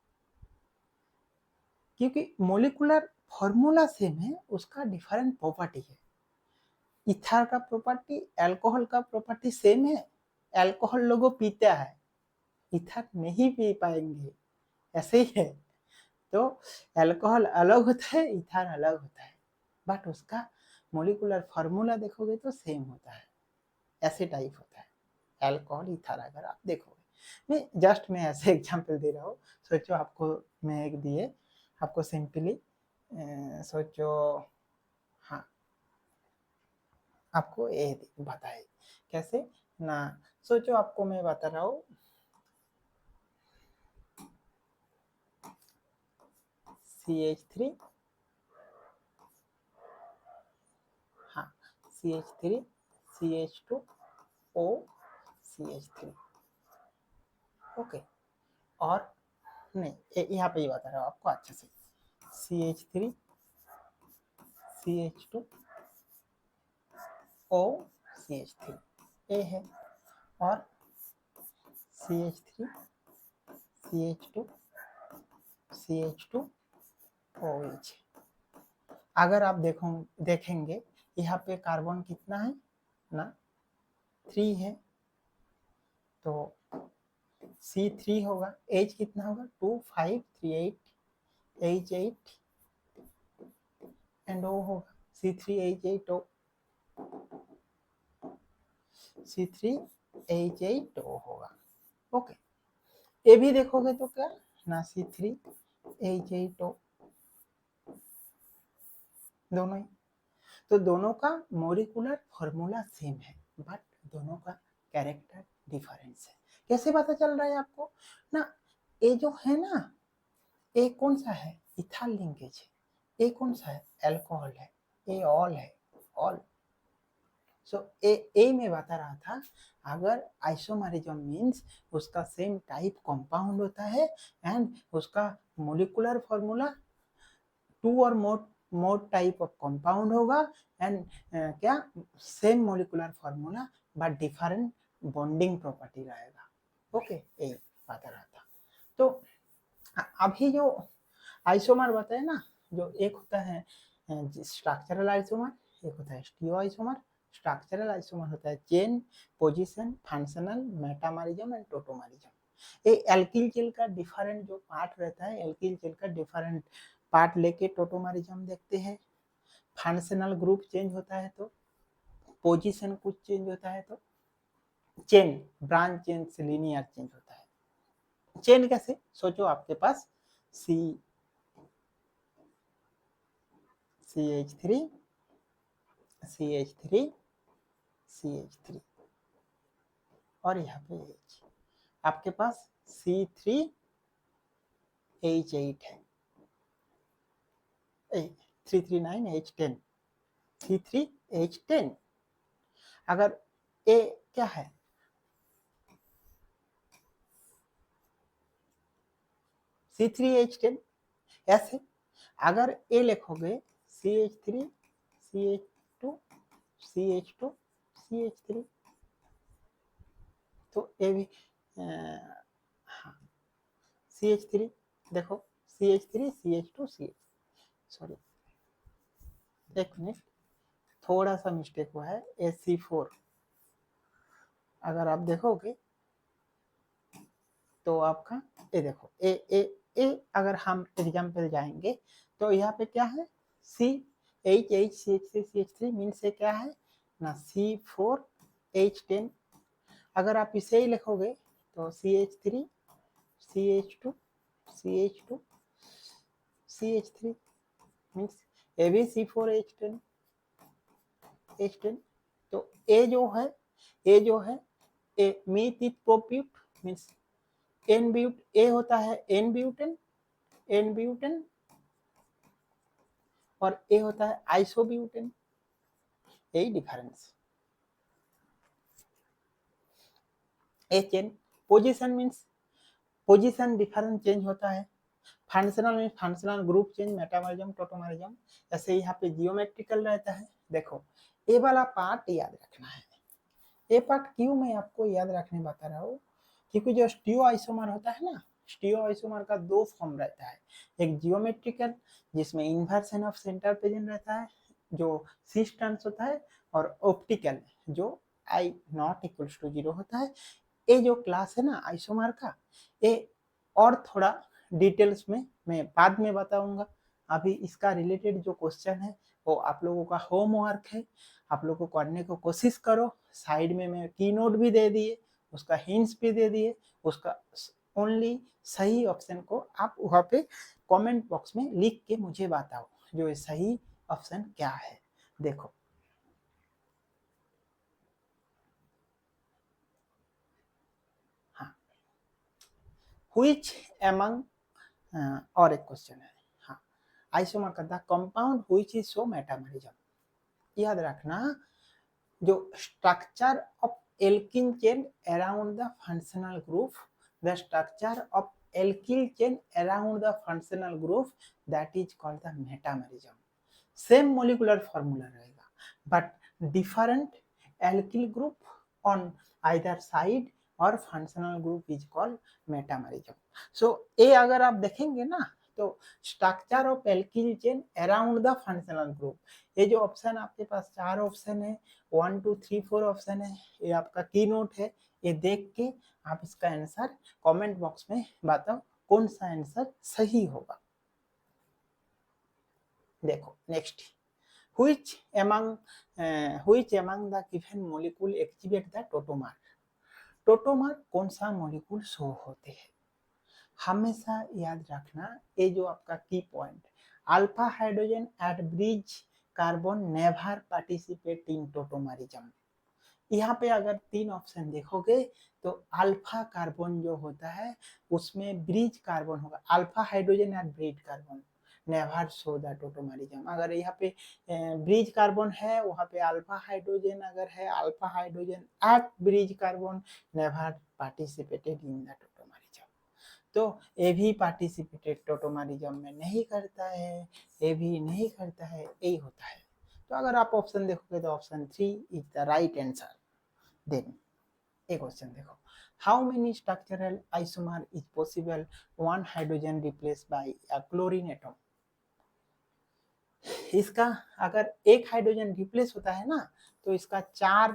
क्योंकि मोलिकुलर फॉर्मूला सेम है, उसका डिफरेंट प्रॉपर्टी है। इथर का प्रॉपर्टी, अल्कोहल का प्रॉपर्टी सेम है। अल्कोहल लोगों पीता है, इथर नहीं पी पाएंगे, ऐसे ही है। तो अल्कोहल अलग होता है, इथर अलग होता है, बट उसका मोलिकुलर फार्मूला देखोगे तो सेम होता है। ऐसे टाइप होता है अल्कोहल इथर। अगर आप देखोगे, मैं ऐसे एग्जांपल दे रहा हूँ। सोचो आपको मैं एक दिए, आपको सिंपली सोचो, हाँ आपको ये बताए कैसे ना। सोचो आपको मैं बता रहा हूँ CH3, हाँ CH3 CH2O CH3। ओके, और नहीं यहाँ पे ही बता रहा हूँ आपको अच्छे से। CH3 CH2O CH3 ए है, और CH3 CH2 CH2OH। अगर आप देखेंगे यहाँ पे कार्बन कितना है ना, 3 है, तो C3 होगा, H कितना होगा 2 5 3 8 H8 एंड O होगा C3H8O, C3H8O होगा। ओके, ये भी देखोगे तो क्या ना, C3H8O, दोनों ही। तो दोनों का मोलिकुलर फॉर्मूला सेम है बट दोनों का कैरेक्टर डिफरेंस है। कैसे पता चल रहा है आपको ना, ये जो है ना, ये कौन सा है, इथाइल लिंकेज है। ये कौन सा है, अल्कोहल है। ये ऑल है, ऑल। सो ए में बता रहा था, अगर आइसोमरिज्म मींस उसका सेम टाइप कंपाउंड होता है एंड उसका मोलिकुलर फॉर्मूला 2 और मोर टाइप ऑफ कंपाउंड होगा एंड क्या same molecular formula but different bonding property रहेगा। ओके, यही बता रहा था। तो अभी जो आइसोमर बताए ना, जो एक होता है स्ट्रक्चरल आइसोमर, एक होता है स्टीरियो आइसोमर। स्ट्रक्चरल आइसोमर होता है chain, position, functional, metamerism and tautomerism. ये एल्किल जेल का डिफरेंट जो पार्ट रहता है, एल्किल जेल का डिफरेंट पार्ट लेके टोटोमरिज्म देखते हैं। फंक्शनल ग्रुप चेंज होता है तो, पोजीशन कुछ चेंज होता है तो, चेन ब्रांच चेन से लीनियर चेंज होता है। चेन कैसे, सोचो आपके पास CH3 CH3 CH3 और यहाँ पे H, आपके पास C3H8 है, 339H10, C3H10। अगर ए क्या है, C3H10 ऐसे। अगर ए लिखोगे CH3 CH2 CH2 CH3, तो ए भी हाँ CH3, देखो CH3 CH2 CH, सॉरी एक मिनट, थोड़ा सा मिस्टेक हुआ है, AC4। अगर आप देखोगे तो आपका ए देखो ए ए ए, अगर हम एग्जाम्पल जाएंगे तो यहाँ पे क्या है, CH3 मीन्स से क्या है ना, C4H10। अगर आप इसे ही लिखोगे तो CH3 CH2 CH2 CH3 means ए भी C4H10 H10। तो ए जो है ए मीथिल प्रोप्यूट मीन्स एन ब्यूट, ए होता है एन ब्यूटेन, एन ब्यूटेन, और ए होता है आइसोब्यूटेन, यही difference. A chain position means position difference change होता है, functional means functional group change, metamerism tautomerism. ऐसे यहाँ पे जियोमेट्रिकल रहता है। देखो ए वाला पार्ट याद रखना है, ये पार्ट क्यों मैं आपको याद रखने बता रहा हूँ, क्योंकि जो स्टीरियो आइसोमर होता है ना, स्टीरियो आइसोमर का दो फॉर्म रहता है, एक जियोमेट्रिकल जिसमें इन्वर्सन ऑफ सेंटर प्रेजेंट रहता है जो सिस टर्न्स होता है, और ऑप्टिकल जो आई नॉट इक्वल्स टू 0 होता है। ये जो क्लास है ना आइसोमर का, ये और थोड़ा डिटेल्स में मैं बाद में बताऊंगा। अभी इसका रिलेटेड जो क्वेश्चन है वो आप लोगों का होमवर्क है, आप लोगों को करने को कोशिश करो। साइड में मैं की नोट भी दे दिए, उसका हिंट्स भी दे दिए, उसका ओनली सही ऑप्शन को आप वहाँ पे कमेंट बॉक्स में लिख के मुझे बताओ जो ये सही ऑप्शन क्या है। देखो हाँ, व्हिच एमंग, और एक क्वेश्चन है, हाँ आइसोमर का the compound which is show metamerism. याद रखना जो structure of alkene chain around the functional group, the structure of alkyl chain around the functional group, that is called the metamerism. Same molecular formula रहेगा but different alkyl group on either side, और functional group is called metamerism. So ये अगर आप देखेंगे ना तो structure of alkyl chain around the functional group, ये जो ऑप्शन आपके पास चार ऑप्शन है, 1 2 3 4 ऑप्शन है, ये आपका की नोट है। ये देख के आप इसका आंसर कमेंट बॉक्स में बताओ कौन सा आंसर सही होगा। देखो next, which among the given molecule exhibit the tautomer. Tautomer कौन सा मॉलिक्यूल शो होते हैं, हमेशा याद रखना। ये जो आपका key point, alpha hydrogen at bridge carbon never participate in tautomerism. यहाँ पे अगर तीन ऑप्शन देखोगे तो अल्फा कार्बन जो होता है उसमें ब्रिज कार्बन होगा, alpha hydrogen at bridge carbon never show the tautomerism. अगर यहाँ पे ब्रिज कार्बन है, वहाँ पे अल्फा हाइड्रोजन अगर है, alpha hydrogen at bridge carbon never participated in the tautomerism. तो ये भी पार्टिसिपेटेड टोटोमरिज्म में नहीं करता है, ये भी नहीं करता है, यही होता है। तो अगर आप ऑप्शन देखोगे तो option 3 is the right answer. Then एक क्वेश्चन देखो, how many structural isomer is possible one hydrogen replace by a chlorine atom. इसका अगर एक हाइड्रोजन रिप्लेस होता है ना तो इसका 4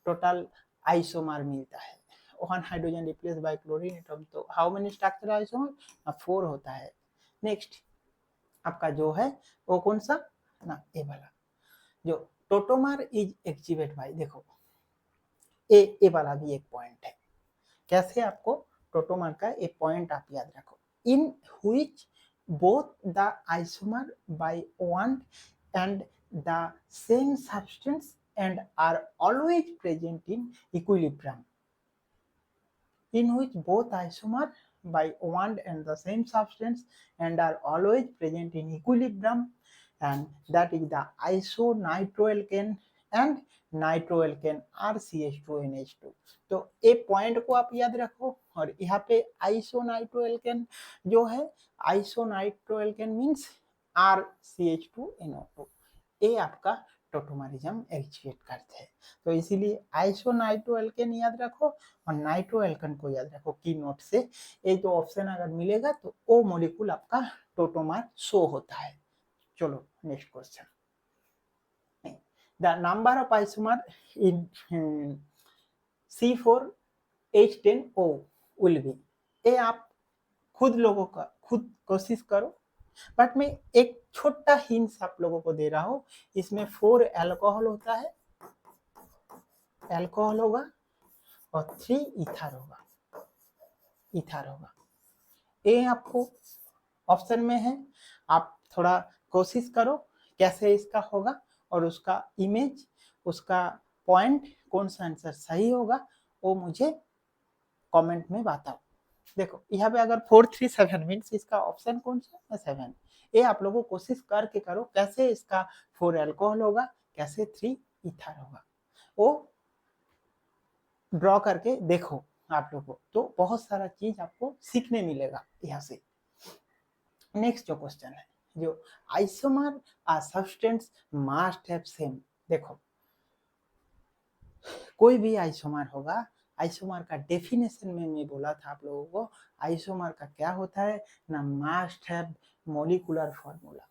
टोटल आइसोमर मिलता है। One hydrogen replace bye chlorine atom, तो हाउ मेनी स्ट्रक्चरल आइसोमर 4 होता है। नेक्स्ट आपका जो है वो कौन सा ना, ए वाला जो टोटोमर इज एक्जिबिट बाय, देखो ए वाला भी एक पॉइंट है। कैसे आपको टोटोमर का एक पॉइंट आप याद रखो, in which both the isomer by one and the same substance and are always present in equilibrium. In which both isomer by one and the same substance and are always present in equilibrium, and that is the isonitroalkane and nitroalkane RCH2NH2। तो ये पॉइंट को आप याद रखो। और यहाँ पे आइसोनाइट्रोएल्केन जो है, आइसोनाइट्रोएल्केन मीन्स RCH2NO2, ये आपका टोटोमरिज्म एग्जीक्यूट करते हैं। तो इसीलिए आइसोनाइट्रोएल्केन याद रखो और नाइट्रोएल्केन को याद रखो की नोट से। ये जो ऑप्शन अगर मिलेगा तो वो मॉलिक्यूल आपका टोटोमर शो होता है। चलो next question. The number of isomer in C4H10O will be. ये आप खुद लोगों का खुद कोशिश करो, बट मैं एक छोटा हिंट्स आप लोगों को दे रहा हूं। इसमें 4 अल्कोहल होता है, अल्कोहल होगा और 3 ईथर होगा, ईथर होगा। ये आपको ऑप्शन में है, आप थोड़ा कोशिश करो कैसे इसका होगा और उसका इमेज, उसका पॉइंट, कौन सा आंसर सही होगा वो मुझे कमेंट में बताओ। देखो यहाँ पे अगर 437 मीन्स इसका ऑप्शन कौन सा है? 7। ये आप लोगों को कोशिश करके करो कैसे इसका 4 अल्कोहल होगा, कैसे 3 ईथर होगा, वो ड्रॉ करके देखो आप लोगों को, तो बहुत सारा चीज आपको सीखने मिलेगा यहाँ से। नेक्स्ट जो क्वेश्चन है, जो isomer a substance must have same. देखो कोई भी आइसोमर होगा, आइसोमर का डेफिनेशन में मैं बोला था आप लोगों को, आइसोमर का क्या होता है ना, मस्ट हैव मॉलिक्यूलर फॉर्मूला।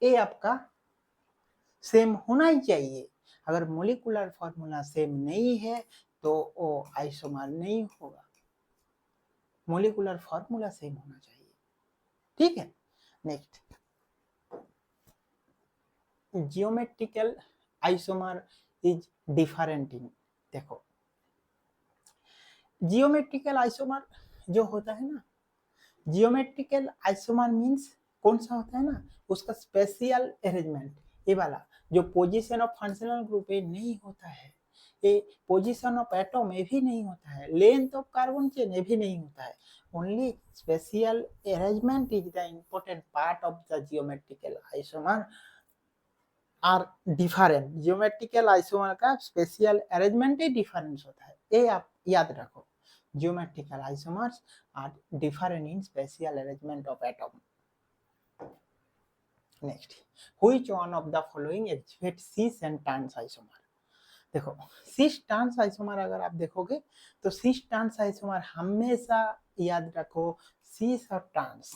ये आपका सेम होना ही चाहिए। अगर मॉलिक्यूलर फॉर्मूला सेम नहीं है तो वो आइसोमर नहीं होगा, मॉलिक्यूलर फॉर्मूला सेम होना चाहिए। ठीक है। Next, geometrical isomer is different in. देखो जियोमेट्रिकल आइसोमर जो होता है ना, जियोमेट्रिकल आइसोमर मीन्स कौन सा होता है ना, उसका स्पेशियल अरेंजमेंट, ये वाला जो पोजीशन ऑफ फंक्शनल ग्रुप ये नहीं होता है, ये पोजीशन ऑफ एटम ये भी नहीं होता है, लेंथ ऑफ कार्बन चेन ये भी नहीं होता है। Only spatial arrangement is the important part of the geometrical isomer are different. Geometrical isomer का स्पेशियल अरेंजमेंट ही डिफरेंस होता है, ये आप याद रखो। Geometrical isomers are different in spatial arrangement of atom. Next, which one of the following exhibits cis and trans isomer? देखो cis trans isomer अगर आप देखोगे तो cis trans isomer हमेशा याद रखो, cis और trans,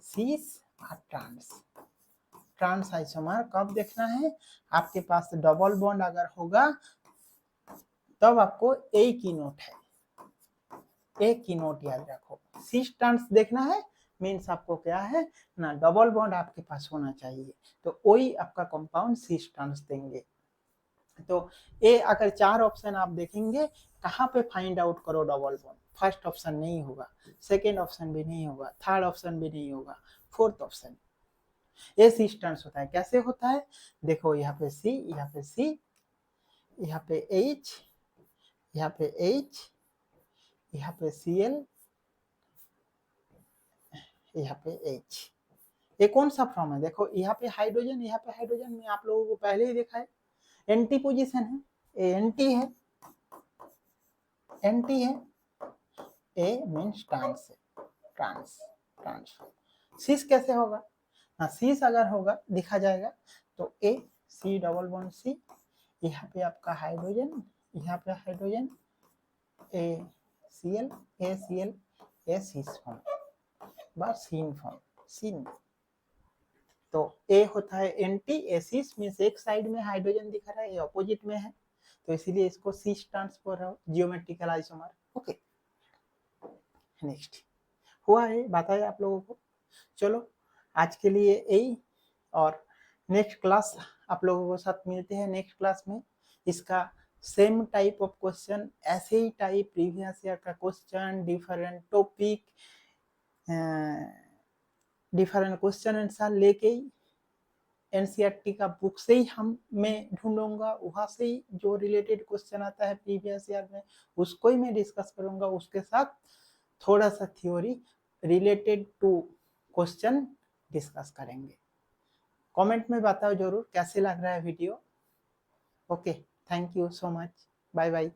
cis और trans। ट्रांस आइसोमर कब देखना है, आपके पास डबल बॉन्ड अगर होगा तब आपको ए की नोट है, एक की नोट याद रखो। सिस ट्रांस देखना है मीन्स आपको क्या है ना, डबल बॉन्ड आपके पास होना चाहिए, तो वही आपका कंपाउंड सिस ट्रांस देंगे। तो ये अगर 4 ऑप्शन आप देखेंगे, कहाँ पे फाइंड आउट करो डबल बॉन्ड, फर्स्ट ऑप्शन नहीं होगा, सेकेंड ऑप्शन भी नहीं होगा, थर्ड ऑप्शन भी नहीं होगा, फोर्थ ऑप्शन। ये सिस ट्रांस होता है। कैसे होता है देखो, यहाँ पे सी, यहाँ पे सी, यहाँ पे एच, यहाँ पे एच, यहाँ पे Cl, यहाँ पे H। ये कौन सा फॉर्म है, देखो यहाँ पे हाइड्रोजन, यहाँ पे हाइड्रोजन में आप लोगों को पहले ही देखा है एंटी पोजीशन है, ए एंटी है, एंटी है, ए मींस ट्रांस है, ट्रांस, ट्रांस। सिस कैसे होगा ना, सिस अगर होगा दिखा जाएगा तो ए सी डबल बॉन्ड सी, यहाँ पे आपका हाइड्रोजन, यहाँ पे हाइड्रोजन, ए Cl, ए Cl, ए सिस फॉर्म, बस सीन फॉर्म, सीन। तो ए होता है एंटी, एसिस मींस एक साइड में हाइड्रोजन दिख रहा है, ये अपोजिट में है, तो इसीलिए इसको सिस ट्रांस बोल रहा हूं, जियोमेट्रिकल आइसोमर। ओके नेक्स्ट हुआ है, बताया आप लोगों को। चलो आज के लिए यही, और नेक्स्ट क्लास आप लोगों के साथ मिलते हैं नेक्स्ट क्लास में। इसका सेम टाइप ऑफ क्वेश्चन, ऐसे ही टाइप प्रीवियस ईयर का question, different topic, different question answer लेके ही एनसीईआरटी का बुक से ही मैं ढूंढूंगा, वहां से ही जो रिलेटेड क्वेश्चन आता है प्रीवियस ईयर में उसको ही मैं डिस्कस करूंगा, उसके साथ थोड़ा सा theory related to question discuss करेंगे। कमेंट में बताओ जरूर कैसे लग रहा है video. Okay, thank you so much, bye bye.